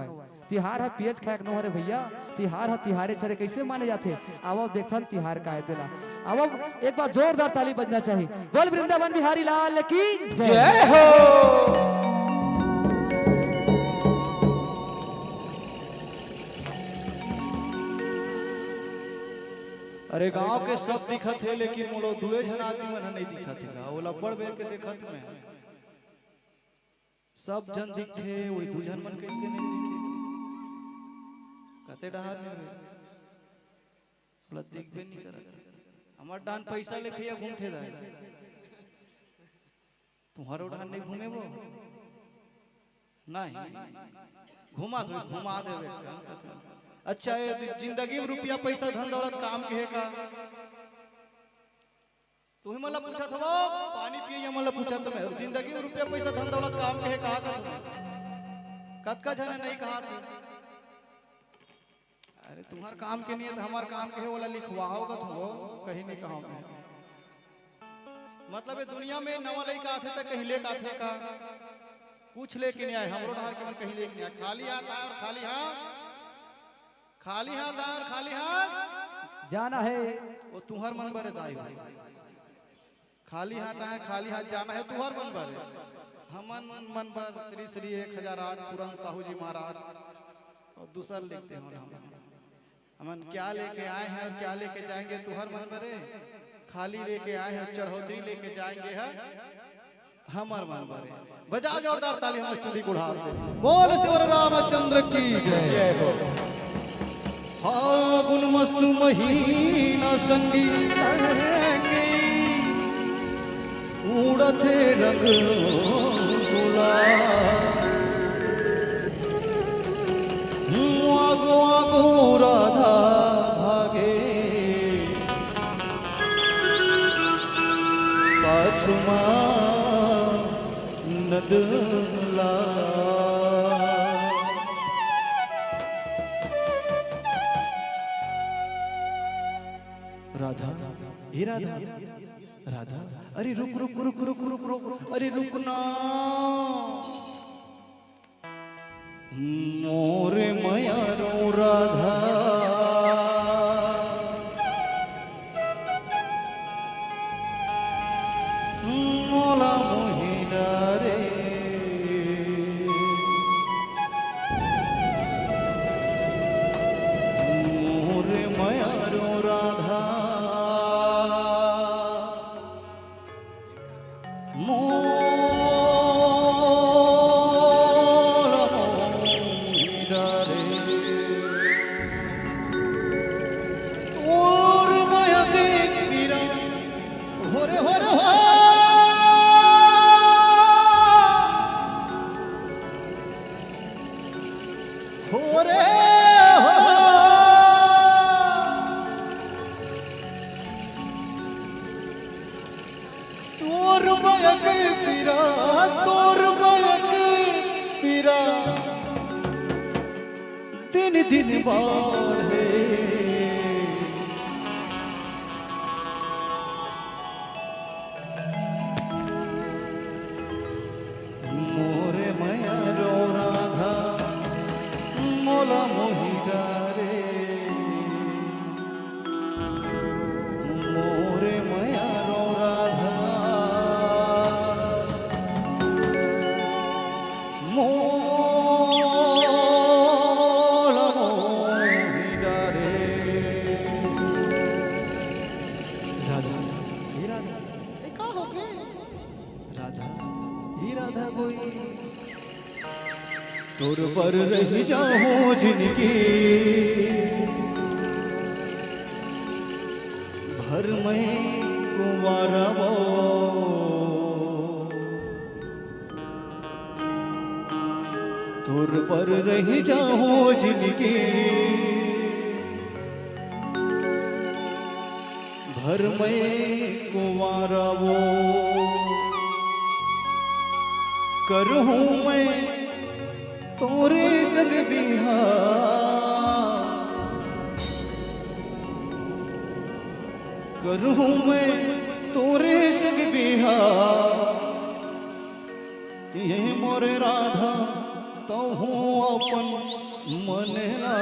तिहार है पियज खाए न हो रे भैया, तिहार है तिहारे छरे कैसे माने जाते। अब देखन तिहार का दिला, अब एक बार जोरदार ताली बजना चाहिए। बोल वृंदावन बिहारी लाल की जय हो। अरे गांव के सब दिखत है, लेकिन मोलो दुए जन आदमी मन नहीं दिखत है। ओला बड़ बेर के देखत में सब जन दिखते, वही दू जन मन कैसे नहीं दिखे। कते डहार में ओला दिखबे नहीं करत। हमार डान पैसा लेके या घूमते दाए, तुम्हारो डान नहीं घूमे वो नहीं घुमा तो घुमा देवे। अच्छा ये जिंदगी में रुपया पैसा धन दौलत काम के है का? तू ही मला पूछा था वो पानी पिए मला पूछा था मैं, जिंदगी में रुपया पैसा धन दौलत काम के है कहा का तुम्हें? कतका जने नहीं कहा थे। अरे तुम्हार काम के नहीं है तो हमार काम के है, वाला लिखवाओगा तुम वो कहीं नहीं कहा मैं। मतलब ये दुनिया में नवा लड़का आते तो कहीं लेके आते का कुछ लेके नहीं आए। हमरो ढार के मन कहीं लेके नहीं आए। खाली हाथ आए और खाली हाथ, खाली हाथ आए और खाली हाथ जाना है। वो तुम्हार मन बरे दाई भाई, खाली हाथ आए खाली हाथ जाना है तुम्हार मन बरे। हमन मन बर श्री श्री 1008 पुरान साहू जी महाराज और दूसर लिखते हैं। हमन क्या लेके आए हैं और क्या लेके जाएंगे तुम्हार मन बरे। खाली लेके आए हैं, चढ़ौतरी लेके जाएंगे है हमार मन बरे। बजा जोरदार ताली हमारे चुदी गुढ़ा दे। बोल शिवर रामचंद्र की जय हो। फागुन मस्त महीना संगी उड़ते रंग गुलाल, आगो आगो राधा भागे पाछुमा नदला। राधा हे राधा राधा, अरे रुक रुक रुक रुक रुक रुक, अरे रुकना मोरे माया रो राधा। मोला मोहिना रे मोरे माया रो राधा। तोर बयक पीरा, तोर बयक पीरा दिन दिन बढ़े। मोरे माया रो राधा मोला मोहिरा रे। मोरे माया रो राधा राधा ही राधा कोई तुर पर रह जाऊं जिंदगी भर में कुंवारा वो तुर पर रह जाऊं जिंदगी भर में कुंवारा वो करूं मैं तोरे संग बिहार करूं मैं तोरे संग बिहार ये मोरे राधा तो हूँ अपन मनला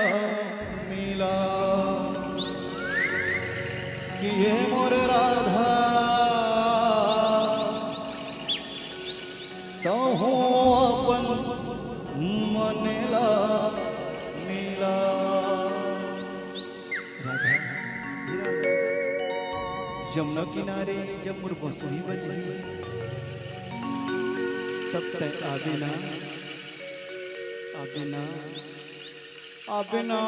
मिला कि ये मोर राधा तो हूँ अपन मनला मिला राधा यमुना किनारे जब मोर बंसुरी बजही तब तक आवे ना आवे ना आवे ना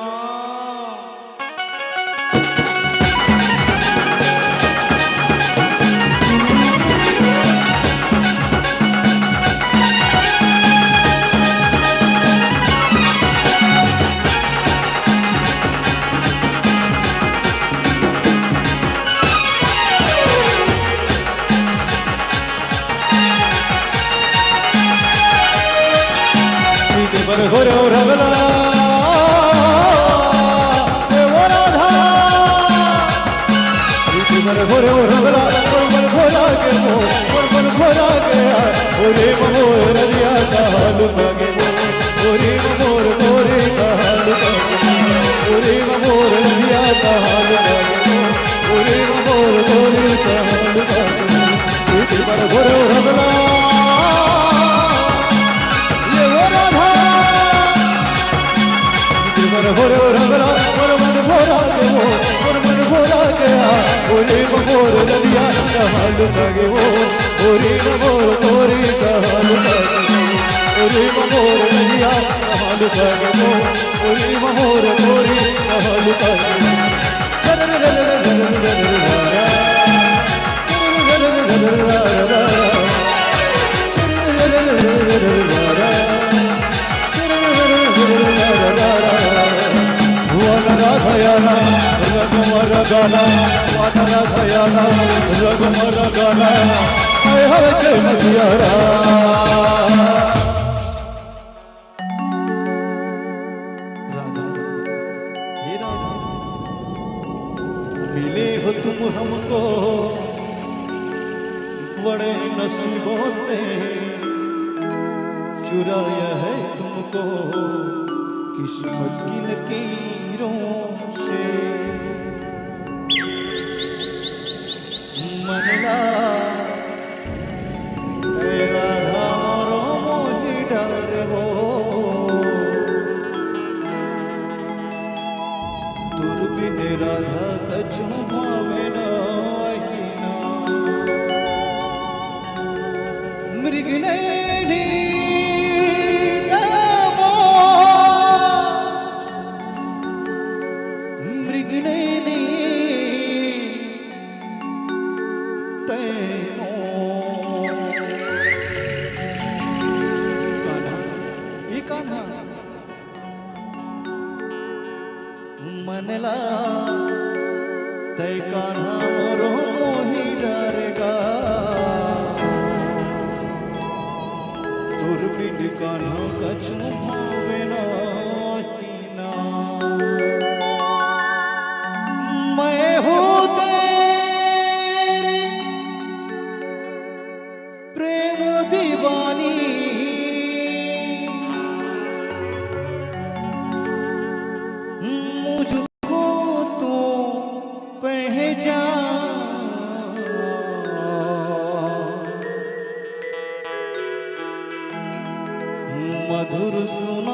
घोरे रगला राधा घोरे रगला घोरा के घोरा गया घोरे मोर नदिया का हाल भागे घोरे मोर घोरे का हाल घोरे मोर नदिया का हाल भागे घोरे मोर घोरे का हाल भागे घोरे रगला घोरे रंगला मन भोरा के वो मन भोरा गया घोरे मोर नदिया का हाल भागे वो घोरे मोर घोरे का हाल भागे घोरे मोर नदिया का हाल भागे वो घोरे मोर घोरे का हाल भागे राधायाना रघुमर गाना वादना धयाना रघुमर गाना आय हर जय मतियारा राधा हे राधा मिले हो तुम हमको बड़े नसीबों से चुराया है तुमको किस्मत की लकीरों से मनला राधा मोरो मोहि डर वो दुर्बिन राधा कछु भावे ना मृग नैनी मनला तय कान्हा मोरो मोहि डरेगा तुर बिन कान्हा कछु भावे ना मैं हूँ तेरी प्रेम दीवानी मुझको तो पहचान मधुर सुना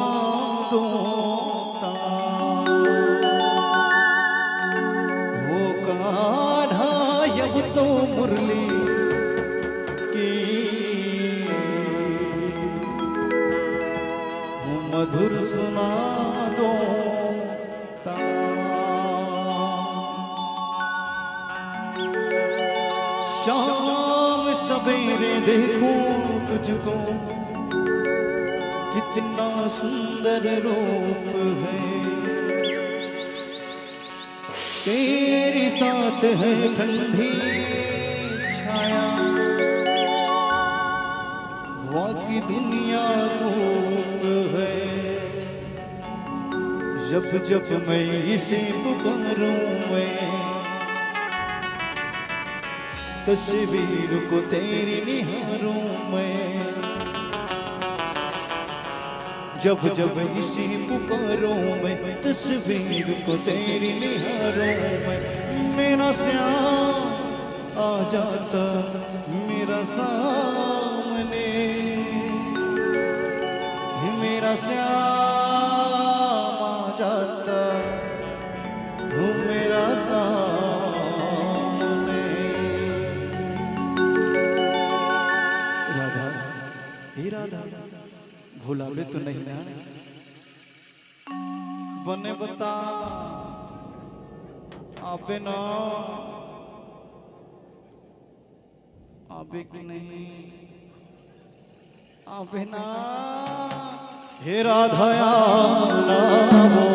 यादों ता। शाम सवेरे देखूं तुझको कितना सुंदर रूप है, तेरे साथ है ठंडी छाया, बाकी दुनिया धूप है। जब जब मैं इसे पुकारूं मैं तस्वीर को तेरी निहारूं मैं, जब जब इसे पुकारूं मैं तस्वीर को तेरी निहारूं मैं। मेरा श्याम आ जाता मेरा सामने, मेरा श्याम आ जाता मेरा सामने। राधा, हे राधा, भुलावे तो नहीं ना? बने बता आबे ना, आबे कि नहीं आबे ना? हे राधा आना वो,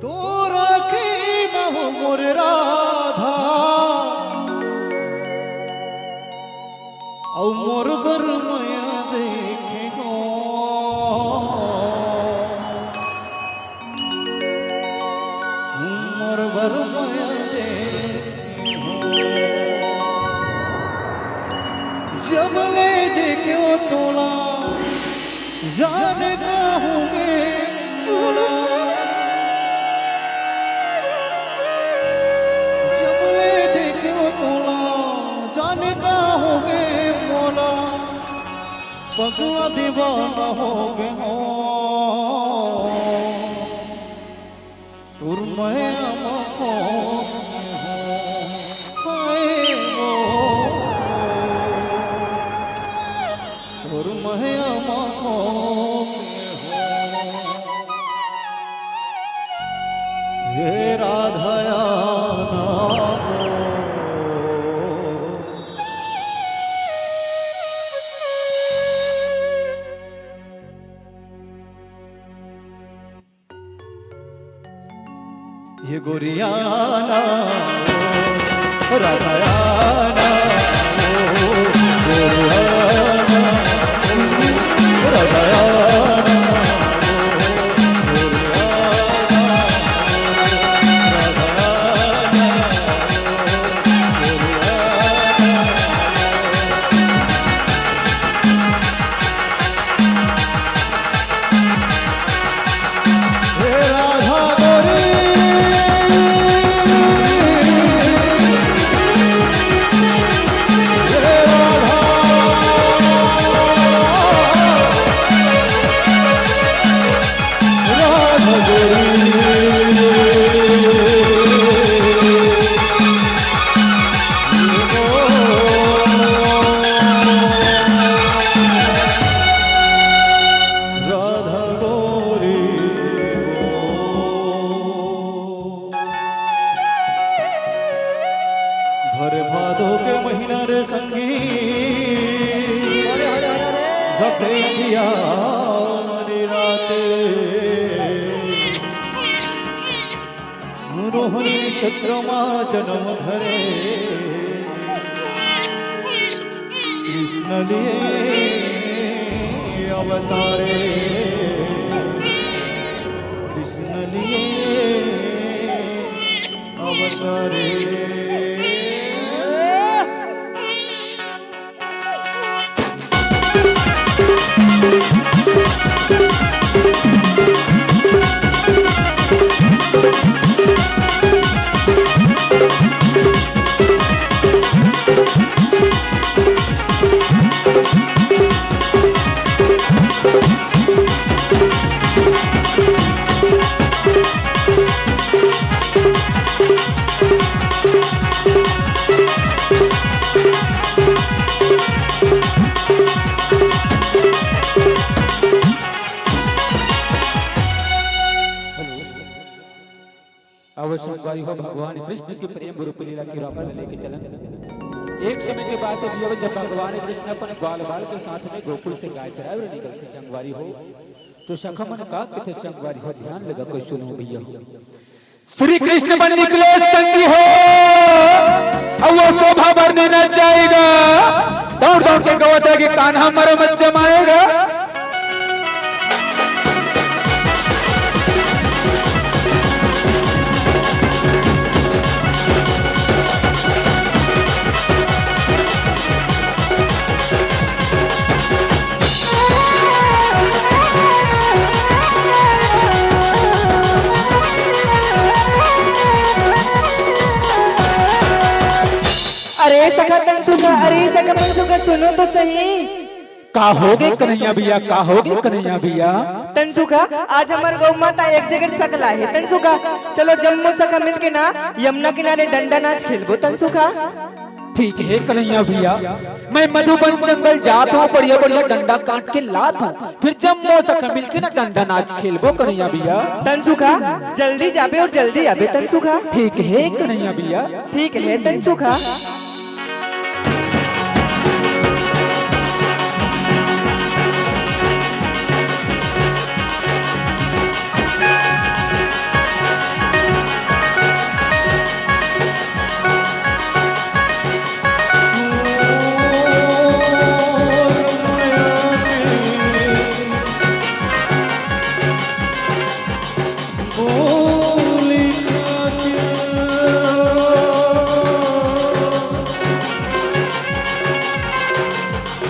तो राखी ना हो मोरे राधा, औ मोर बर माया देखे गो, मोर बर माया देखे हो। जब ले देखो तोला जान का होंगे तोला, जब ले देखो तोला जान का होंगे मोला, पगला दीवाना हो गए हो तुर मैं आँखों में हो, हाय वो तुर मैं आँखों में हो। हे राधा आना ये गोरियाना राधायाना गोरियाना राधायाना भर भादो के महीना रे संगी धपेटिया राते रोहिणी नक्षत्रमा जन्म धरे कृष्ण लिए अवतारे कृष्ण लिए अवतारे अवश्य संगवारी हो भगवान कृष्ण की प्रेम रूप लीला की राह पर लेके चलन। एक समय की बात है जब भगवान कृष्ण अपन ग्वाल बाल के साथ में गोकुल से गाय चराए और निकल से संगवारी हो तो सखमन का किथे संगवारी हो ध्यान लगा कोई सुनो भैया हो श्री कृष्ण बन निकले संगी हो और वो शोभा भरने न जाएगा दौड़ दौड़ के गवता के कान्हा मर मत जमाएगा। अरे सखा तनसुखा, अरे सखा तनसुखा, सुनो तो सही। का होगे कन्हैया भैया, का होगे कन्हैया भैया। तनसुखा आज हमारे गौ माता एक जगह सकला है। तनसुखा चलो जम्मू सखा मिलके ना यमुना किनारे डंडा नाच खेलबो। तनसुखा ठीक है कन्हैया भैया, मैं मधुबन जंगल जात हूँ, बढ़िया बढ़िया डंडा काट के लात हूँ, फिर जम्मू सखा मिलके ना डंडा नाच खेलबो कन्हैया भैया। तनसुखा जल्दी जाबे और जल्दी आबे। तनसुखा ठीक है कन्हैया भैया, ठीक है। तनसुखा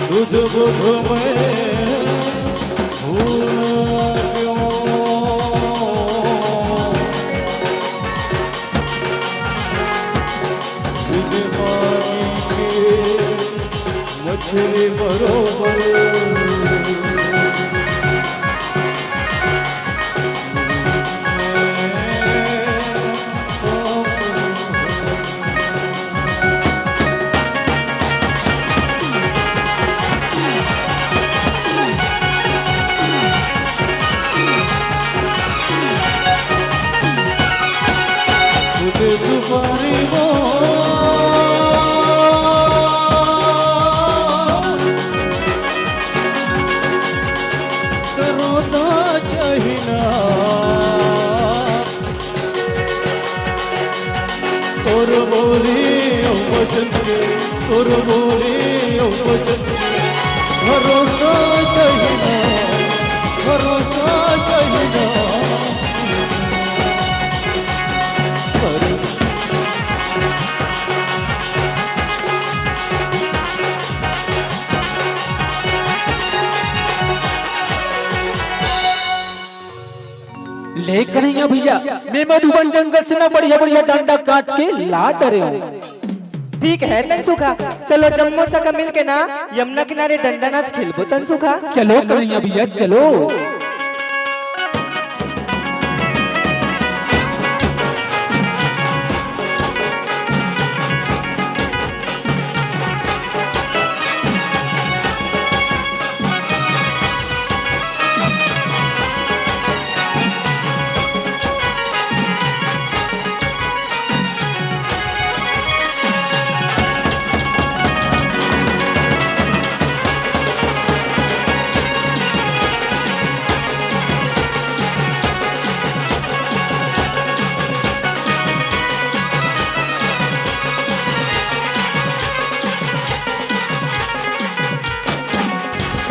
बुध बुध में भूला क्यों बिन पानी के मछली बरोबर सुपारी सरोदा चाहिना तोर बोली वचन के, तोर बोली वचन के भरोसा चाहिना, भरोसा चाहिना। ले कन्हैया भैया, मैं मधुबन जंगल से ना बढ़िया बढ़िया डंडा काट के ला डरे हूँ। ठीक है तनसुखा, चलो जम्मू सखा मिलके ना यमुना किनारे डंडा नाच खेलबो। तनसुखा चलो कन्हैया भैया चलो।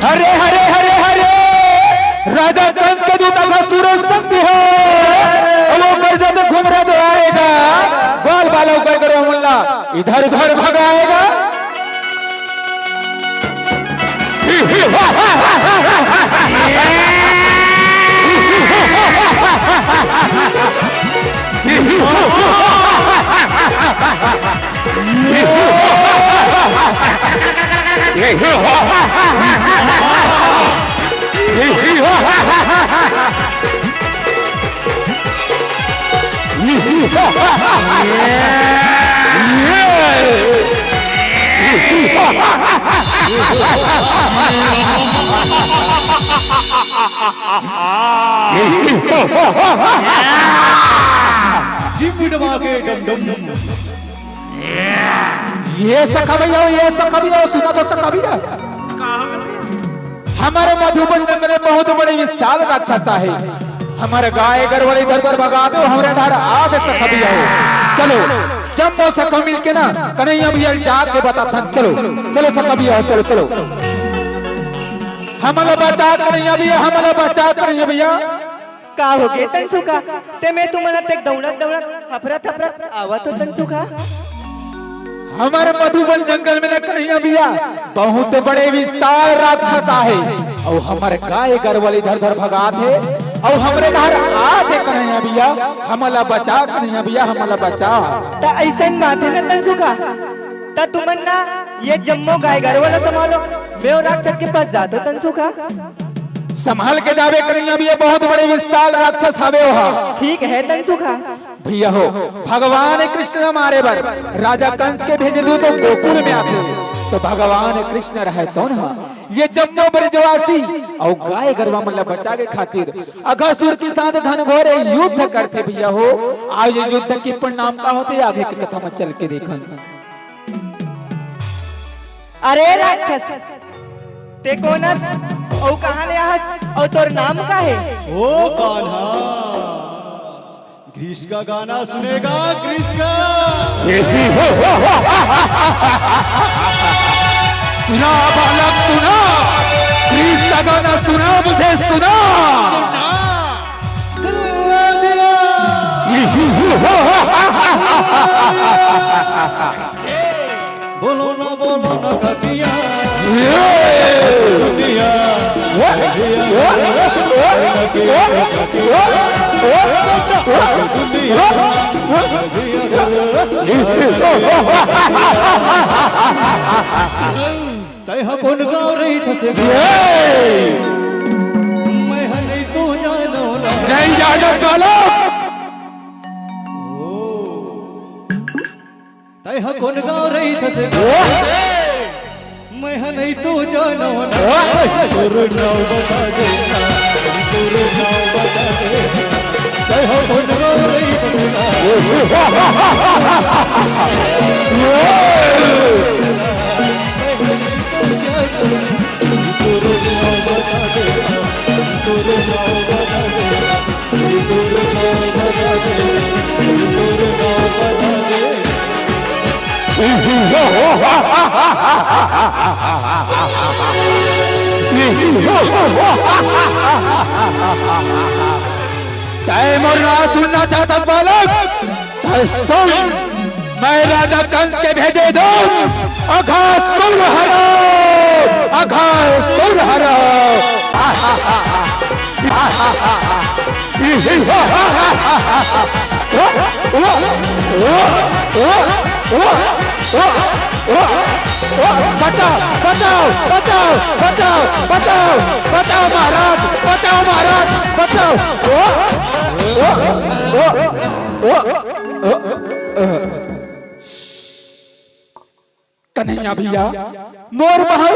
हरे हरे हरे हरे राजा कंस के दूत का सूरज संग है, वो कर जाते घूम रहा तो आएगा, ग्वाल बालों का करो मुल्ला इधर उधर भगाएगा। जिम डमा के डम डम। ये सखा भैया, ये सखा भैया, सुना तो सखा भैया, हमारे मधुबन जंगल में बहुत बड़े विशाल राक्षस है। हमारे गाय गरवड़े इधर उधर भगा दो, हमारे ढार आज सखा भैया हो। चलो जब सखा मिल के ना कन्हैया भैया जाके बताता। चलो चलो सखा भैया, चलो चलो हमला बचा कन्हैया भैया, हमला बचा कन्हैया भैया। का हो गे तनसुका ते मैं तुम्हाला ते दौड़त दौड़त हफरत हफरत आवत हो तनसुका। हमारे मधुबन जंगल में कन्हैया भैया बहुत बड़े विशाल राक्षस है, और हमारे गाय गरवल इधर उधर भगा थे, और हमरे घर आते कन्हैया भैया, हमला बचा कन्हैया भैया, हमला बचा। ता ऐसा बात है ना तनसुका, ता तुमन ना ये जम्मो गाय गरवल संभालो, मैं और राक्षस के पास जातो तनसुका। संभाल के जावे कन्हैया भैया, बहुत बड़े विशाल राक्षस हवे वहाँ। ठीक है तनसुका। भैया हो भगवान कृष्ण हमारे बर राजा कंस के भेजे दो तो गोकुल में आते, तो भगवान कृष्ण रहे तो ना ये जम्मो ब्रजवासी और गाय गरवा मतलब बचा के खातिर अघासुर के साथ घनघोर युद्ध करते। भैया हो आज युद्ध के परिणाम का होते आगे की कथा में चल के देखन। अरे राक्षस ते कोनस और कहां ले आहस और तोर नाम का है? ओ कान्हा, ग्रीस का गाना सुनेगा? ग्रीस का सुना बालक सुना, ग्रीस का गाना सुना, मुझे सुना। बोलो ना खटिया तैहा कौन गाँव रही थे? मैं नहीं तो जानो ना, नहीं जानो बालक। तैहा कौन गाँव रही थे? मैं नहीं तो जानो ना, तोर नाम बता दे, तोर नाम बता दे। तैहा कौन गाँव रही सुनना चाहता बालक? सुन, मैं राजा कंस के भेजे दो अघासुर हरो, अघासुर हरो। बचाओ बचाओ बचाओ बचाओ बचाओ बचाओ महाराज, बचाओ महाराज, बचाओ। कन्हैया भैया मोर महल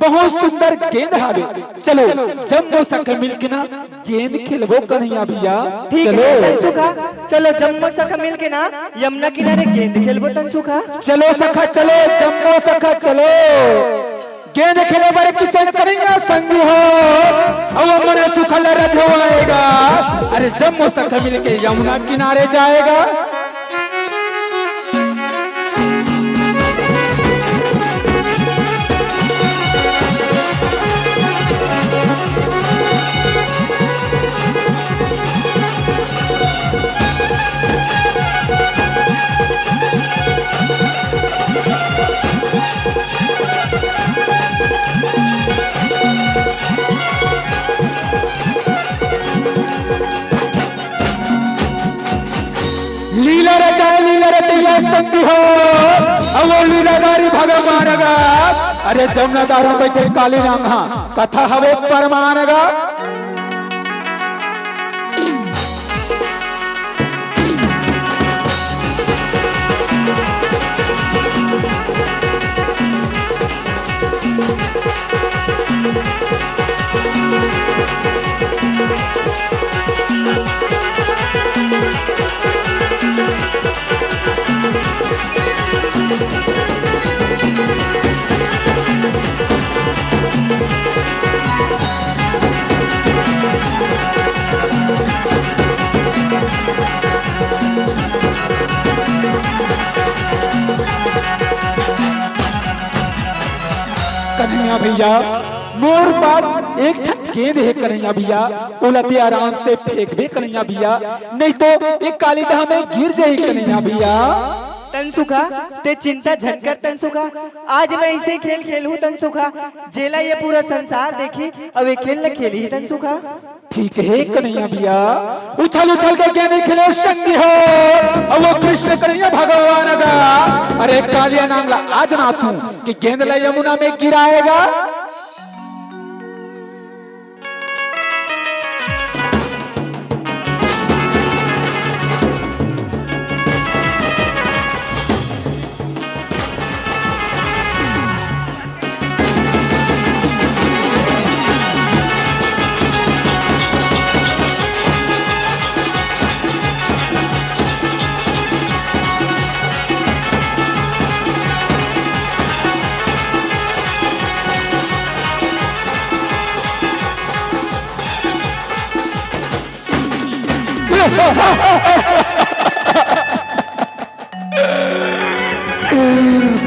बहुत सुंदर गेंद हावे, चलो जम्मो सखा मिलके ना गेंद खेलबो कन्हैया भैया। ठीक है तनसुका, चलो जम्मो सखा मिल के ना यमुना किनारे गेंद खेलबो तनसुका। चलो सखा चलो, जम्मो सखा चलो, गेंद खेले बारे किसन करेंगे संग हो, अब मने सुखल रथ होएगा। अरे जम्मो सखा मिल के यमुना किनारे जाएगा। लीला रचाए लीला रचैया संग हो, अब वो लीलाधारी भगवानगा। अरे जमुनाधारा बैठे काली रंगा कथा हवे परमानगा। कन्हैया भैया मोर पास एक ठन गेंद है कन्हैया भैया, उलटे आराम से फेंक दे कन्हैया भैया, नहीं तो एक काली दहा में गिर जाए कन्हैया भैया। तनसुखा ते चिंता झटकर तनसुखा, आज मैं इसे खेल खेलूं तनसुखा, जेला ये पूरा संसार देखी अब ये खेल न खेली तनसुखा। ठीक है कन्हैया भैया, उछल उछल के गेंद खेले संगी हो, अब वो कृष्ण कन्हैया भगवान का। अरे कालिया नांगला आज ना तू कि गेंद ला यमुना में गिराएगा।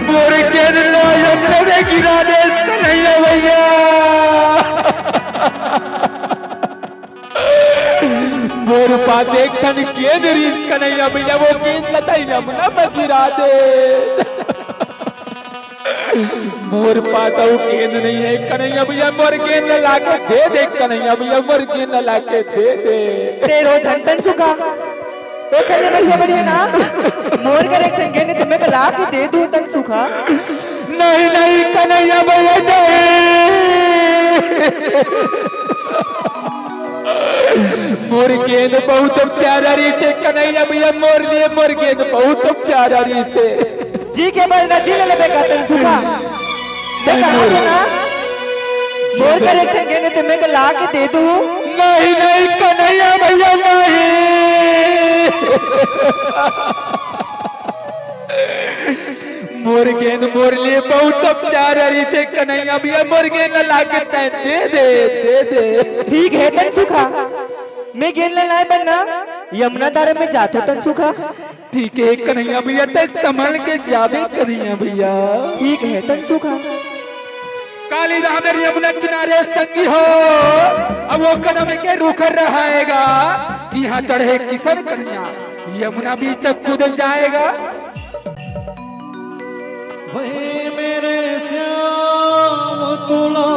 मोरे गेंद ला यमुना में गिरा दे कन्हैया भैया। मोर पास एक ठन गेंद रीस कन्हैया भैया, वो गेंद लता यमुना में गिरा दे। मोर पास वो गेंद नहीं है कन्हैया भैया, मोर गेंद ला के दे दे कन्हैया भैया, मोर गेंद ला के दे दे। तेरो धन तनसुखा वो खेलने बढ़िया बढ़िया ना, मोर कर एक गेंद तुम्हें कला के दे दूं तनसुखा। नहीं नहीं कन्हैया भैया नहीं, मोर गेंद बहुत प्यारा रीस है कन्हैया भैया, मोर लिए मोर गेंद बहुत प्यारा रीस है। जी के बल ना जी ले बेका तनसुखा, देखा ना मोर कर एक गेंद तुम्हें कला के दे दूं। नहीं नहीं कन्हैया भैया नहीं, मोर गेंद मोर लिए बहुत प्यारा रीस है कन्हैया भैया, मोर गेंद ला के दे दे दे दे। ठीक है तनसुखा, मैं गेंद लाए बनना यमुना धारा में जाते तनसुखा। ठीक है कन्हैया भैया, ते संभल के जावे कन्हैया भैया। ठीक है तनसुखा। काली दहा मेरी यमुना किनारे संगी हो, अब वो कदम के रुख रहेगा कि यहाँ चढ़े किशन कन्हैया, यमुना बीच कूद जाएगा। वही मेरे श्याम तुला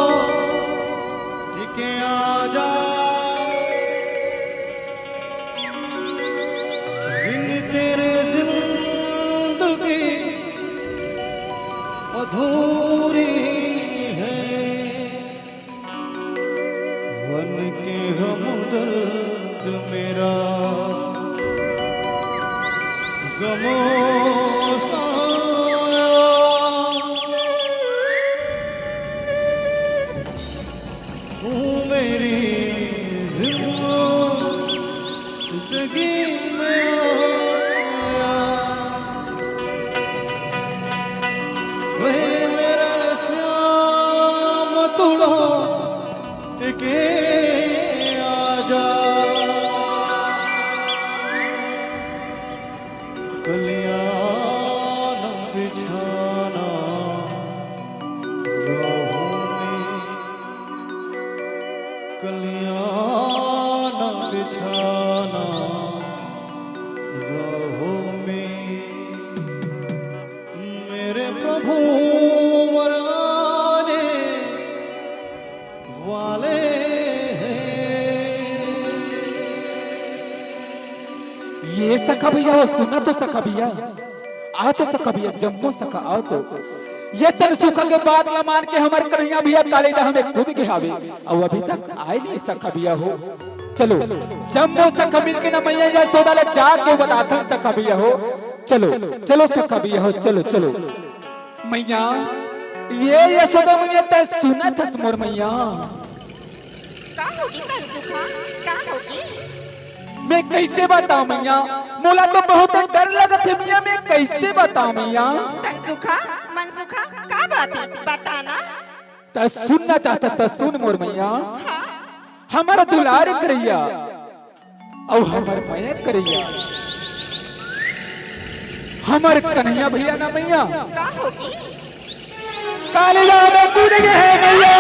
के आजा, बिन तेरे जिंदगी अधूरी है, वन के हमदर्द मेरा गमों सा मेरी जिंदगी में आया, वही मेरा श्याम तुला के आजा, कल्याण बिछाना कल्याण बिछाना राहों में, मेरे प्रभु वराने वाले हैं। ये सखा भैया सुना तो सखा भैया, आ तो सखा भैया, जम्मू सखा आओ तो। ये तनसुखा के बात ला मान के हमारे कन्हैया भैया काली दहा में कूद के आवे, और अभी तक आए नहीं सखा भैया हो। चलो जम्मू सखा मिल के ना मैया जा सौदा ले जाके बताता सखा भैया हो। चलो चलो सखा भैया हो, चलो चलो। मैया ये यशोदा मैया ते सुना था मोर मैया, का होगी तनसुखा, का होगी? मैं कैसे बताऊं मैया, मोला तो बहुत डर लगत है मैया, मैं कैसे बताऊं मैया। तनसुखा मनसुखा का बात है बताना। त सुनना चाहता त सुन मोर मैया, हाँ हमारा दुलार करैया और हमार माया करैया, हमार कन्हैया भैया ना मैया, का होगी? कालिया में कूद गए हैं मैया।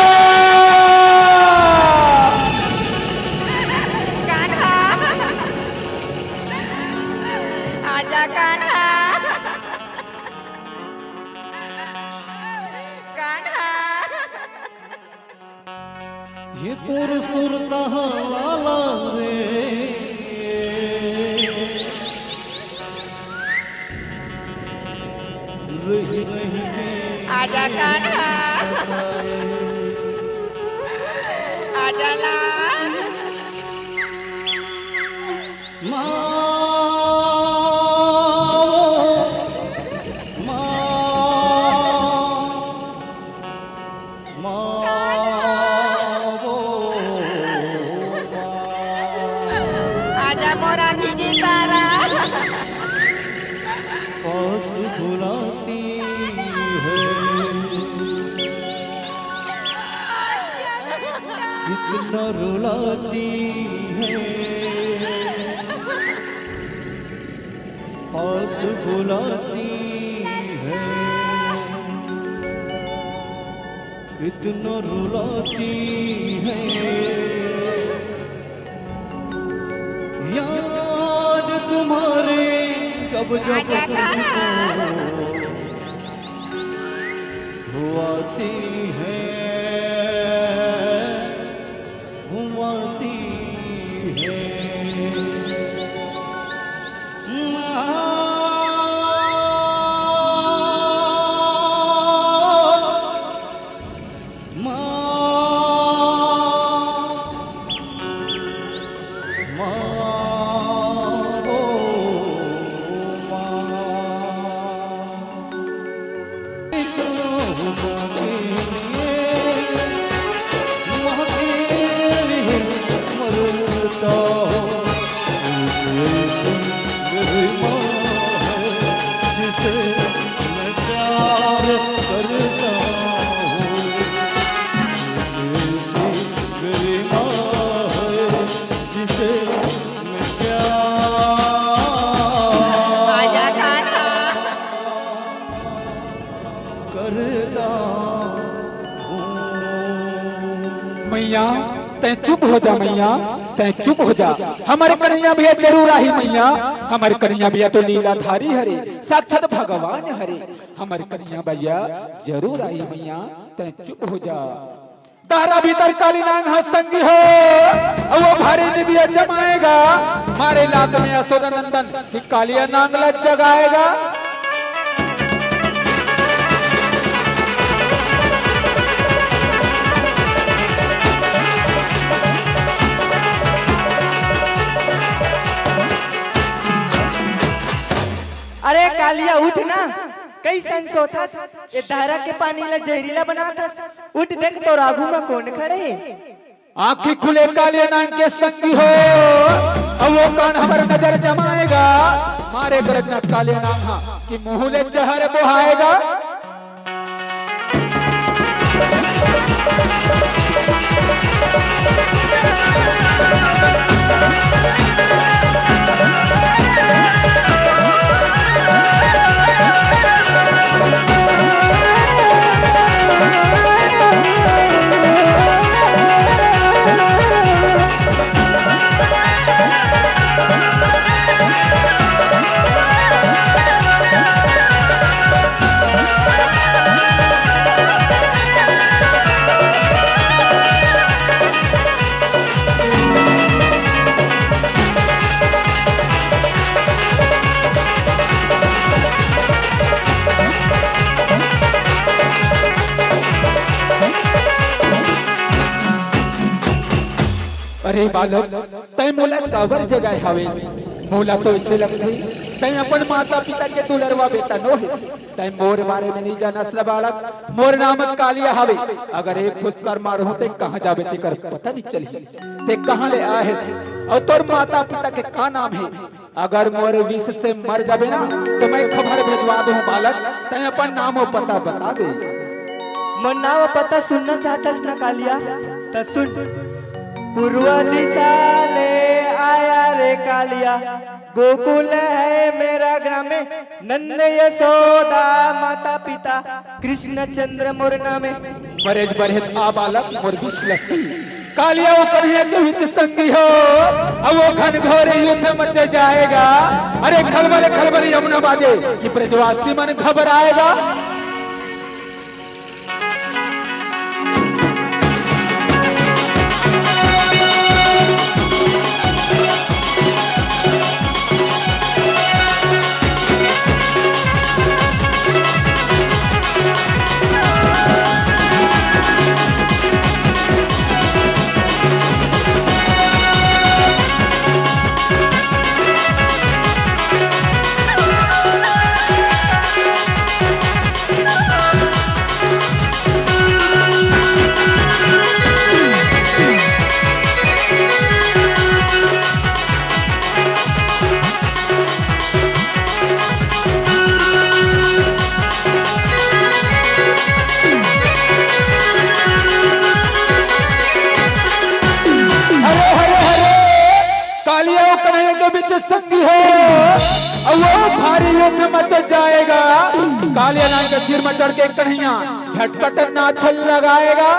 कान्हा आजा कान्हा कान्हा ये तोर सुरता लाला रे रही रही के आजा कान्हा आजा लाल आजा मोरा कीजिए तारा पास बुलाती है इतना रुलाती है पास बुलाती है कितना रुलाती है याद तुम्हारे कब जब आजा कान्हा हुआती है हुआती है जिसे मैं प्यार करता हूँ मेरी माँ है जिसे मैं प्यार आजा कान्हा करता हूँ। मैया तै चुप हो जा मैया, तै चुप हो जा। हमारे कन्हैया भैया जरूर आई मैया, हमारे कन्हैया भैया तो लीलाधारी हरे, साक्षात भगवान हरे। हमारे कन्हैया भैया जरूर आई मैया, तै चुप हो जा। तारा भीतर काली नांग है संगी हो, और वो भारी निधिया जमाएगा। मारे लात में यशोदा नंदन की कालिया नांग लग जगाएगा। अरे कालिया उठ ना, कैसन सोथस? ये धारा के पानी ला जहरीला बनाथस। उठ देख तो राघु में कौन खड़े है? आंखें खुले काले नांग के संगी हो, अब वो कौन हमारे नजर जमाएगा। मारे गरजना काले नांग कि मुंह ले जहर बुहाएगा। अरे बालक, तय मोला काबर जगह हवे? मोला तो इसे लगते तय अपन माता पिता के दुलरवा बेटा नो है। तय मोर बारे में नहीं जानस बालक। मोर नाम कालिया हवे। अगर एक पुष्कर मारो ते कहां जाबे ते कर पता नहीं चली। ते कहां ले आए और तोर माता पिता के का नाम है? अगर मोर विष से मर जाबे ना तो मैं खबर भेजवा दूं बालक। तय अपन नाम और पता बता दे। मन नाव पता सुनना चाहतस ना कालिया? तो सुन। पूर्व दिशा ले आया रे कालिया, गोकुल है मेरा ग्राम में, नंद यशोदा माता पिता, कृष्ण चंद्र मोर नामे। मरेज बरहेत आ बालक मोर बिछ लखी, कालिया वो कन्हैया के हित संगी हो, अब वो घनघोर युद्ध मच जाएगा। अरे खलबल खलबल यमुना बाजे कि ब्रजवासी मन घबराएगा। संगी हो और वो भारी युद्ध मच जाएगा। कालिया नाग के सिर में चढ़ के कन्हैया झटपट नाथ लगाएगा।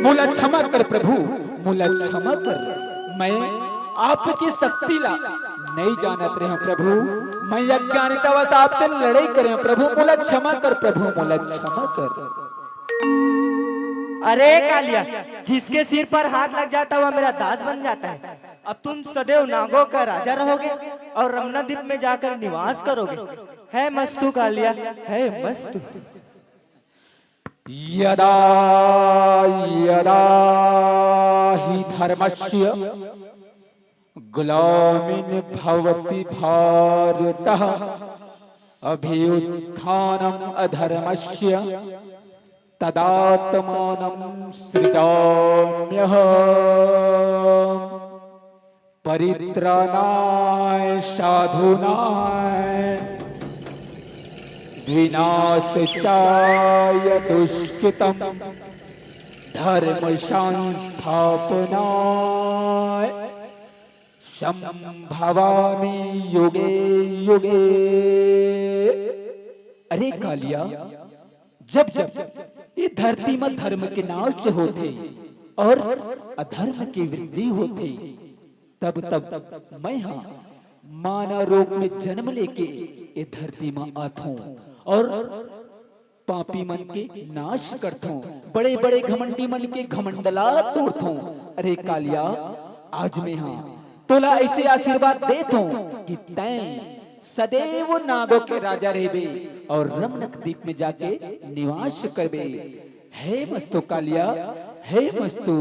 मुला क्षमा कर प्रभु, मुला क्षमा कर, मैं आपकी शक्ति ला नहीं जानत रहे प्रभु, मैं अज्ञानतावश आपसे लड़ाई करे प्रभु, मुला क्षमा कर प्रभु, मुला क्षमा कर। अरे कालिया, जिसके सिर पर हाथ लग जाता हुआ मेरा दास बन जाता है। अब तुम सदैव नागों का राजा रहोगे और रमना द्वीप में जाकर निवास करोगे। है मस्तु कालिया, है मस्तु। यदा यदा हि धर्मस्य ग्लामिन भवति भारतः अभ्युत्थानम् अधर्मस्य तदात्मानं सृजाम्यहम् परित्राणाय साधूनां विनाशाय दुष्कृतं धर्म संस्थापनाय संभवामि युगे युगे। अरे कालिया, जब जब ये धरती में धर्म के नाश होते और अधर्म की वृद्धि होती, तब तब मैं हाँ मानव रूप में जन्म लेके ये धरती में आता हूँ और पापी मन के नाश करता हूँ, बड़े बड़े घमंडी मन के घमंडला तोड़ता हूँ। अरे कालिया, आज मैं हाँ तोला ऐसे आशीर्वाद देता हूँ कि तैं सदैव नागों के राजा रहबे और रमणक द्वीप में जाके निवास करबे। हे मस्तु कालिया, हे मस्तु।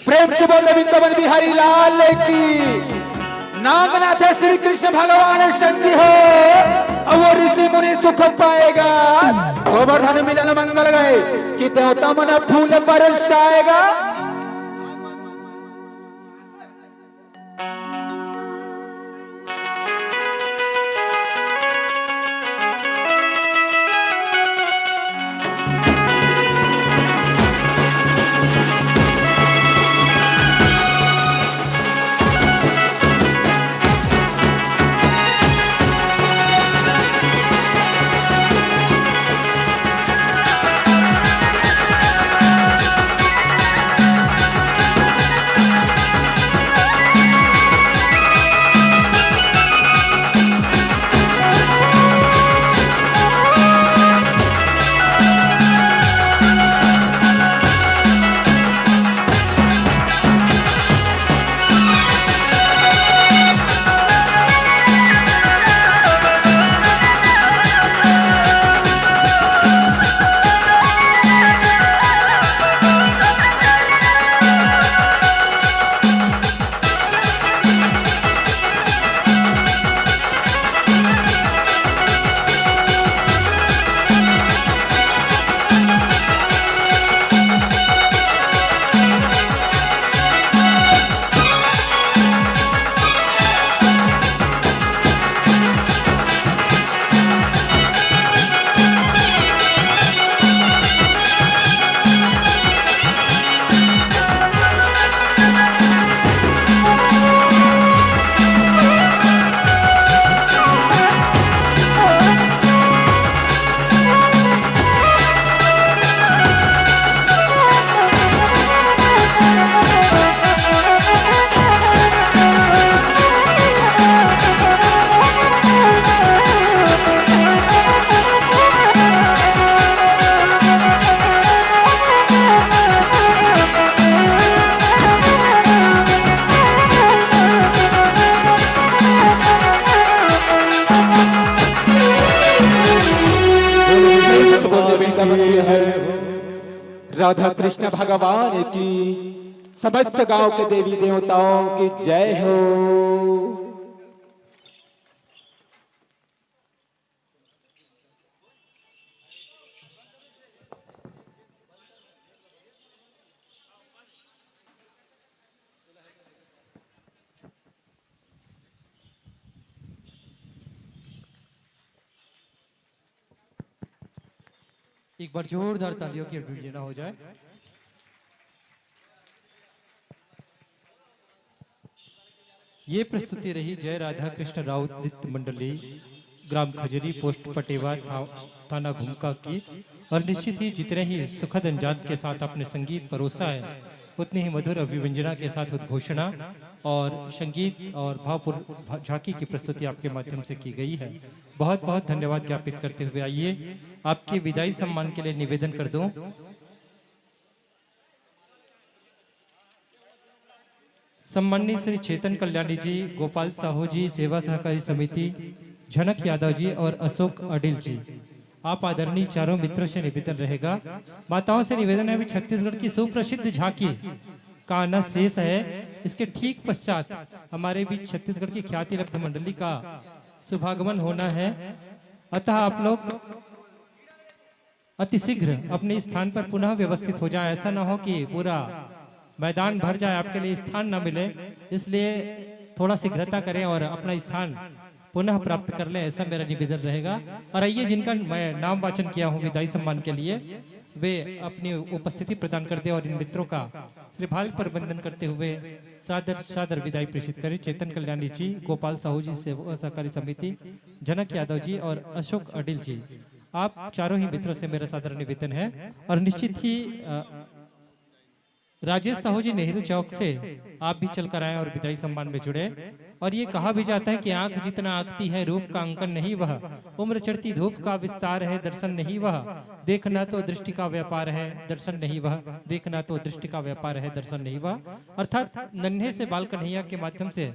प्रेम से बोले वृंदावन बिहारी लाल की। नागनाथ श्री कृष्ण भगवान संगी हो और वो ऋषि मुनि सुख पाएगा। गोवर्धन मिलन मंगल गए कि देवता मन फूल बरसाएगा। राधा कृष्ण भगवान की, समस्त गांव के देवी देवताओं की जय हो। एक बार जोरदार तालियों की अर्जना हो जाए। ये प्रस्तुति रही जय राधा कृष्ण राउत नृत्य मंडली, ग्राम खजरी, पोस्ट पटेवा, थाना घुमका की। और निश्चित ही जितने ही सुखद अंजात के साथ आपने संगीत परोसा है, उतनी ही मधुर अभिव्यंजना के साथ उद्घोषणा और संगीत और भावपूर्ण झांकी की प्रस्तुति आपके माध्यम से की गई है। बहुत बहुत धन्यवाद ज्ञापित करते हुए आइए आपके विदाई सम्मान के लिए निवेदन कर दूं। सम्माननीय श्री चेतन कल्याणी जी, गोपाल साहू जी, सेवा सहकारी समिति, झनक यादव जी और अशोक अडिल जी, आप आदरणीय चारों मित्रों से निवेदन रहेगा। माताओं से निवेदन है, छत्तीसगढ़ की सुप्रसिद्ध झांकी का आना शेष है। इसके ठीक पश्चात हमारे बीच छत्तीसगढ़ की ख्याति लब्ध मंडली का शुभागमन होना है। अतः आप लोग अतिशीघ्र अपने स्थान पर पुनः व्यवस्थित हो जाए। ऐसा ना हो कि पूरा मैदान भर जाए, आपके लिए स्थान ना मिले, इसलिए थोड़ा शीघ्रता करें और अपना स्थान पुनः प्राप्त कर लें, ऐसा मेरा निवेदन रहेगा। और आइए, जिनका मैं नाम वाचन किया हूं विदाई सम्मान के लिए, वे अपनी उपस्थिति प्रदान करते और इन मित्रों का श्रीभाल पर वंदन करते हुए सादर सादर विदाई प्रेषित करें। चेतन कल्याणी जी, गोपाल साहू जी, सेवा सहकारी समिति, जनक यादव जी और अशोक अडिल जी, आप चारों ही मित्रों से मेरा सादर निवेदन है। और निश्चित ही राजेश साहू जी नेहरू चौक से आप भी चलकर आए और विदाई सम्मान में जुड़े। और ये कहा भी जाता है कि आंख जितना आंकती है रूप का अंकन नहीं वह, उम्र चढ़ती धूप का विस्तार है दर्शन नहीं वह, देखना तो दृष्टि का व्यापार है दर्शन नहीं वह, देखना तो दृष्टि का व्यापार है दर्शन नहीं वह। अर्थात नन्हे से बाल कन्हैया के माध्यम से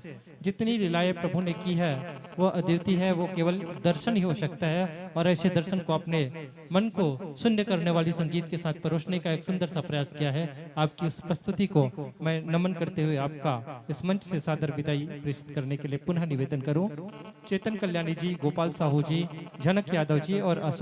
जितनी लीलाएं प्रभु ने की है वो अद्वितीय है, वो केवल दर्शन ही हो सकता है। और ऐसे दर्शन को अपने मन को शून्य करने वाली संगीत के साथ परोसने का एक सुंदर सा प्रयास किया है। आपकी उस प्रस्तुति को मैं नमन करते हुए आपका इस मंच से सादर विदाई प्रेषित करने के लिए पुनः निवेदन करूं। चेतन कल्याणी जी, गोपाल साहू जी, झनक यादव जी और अशोक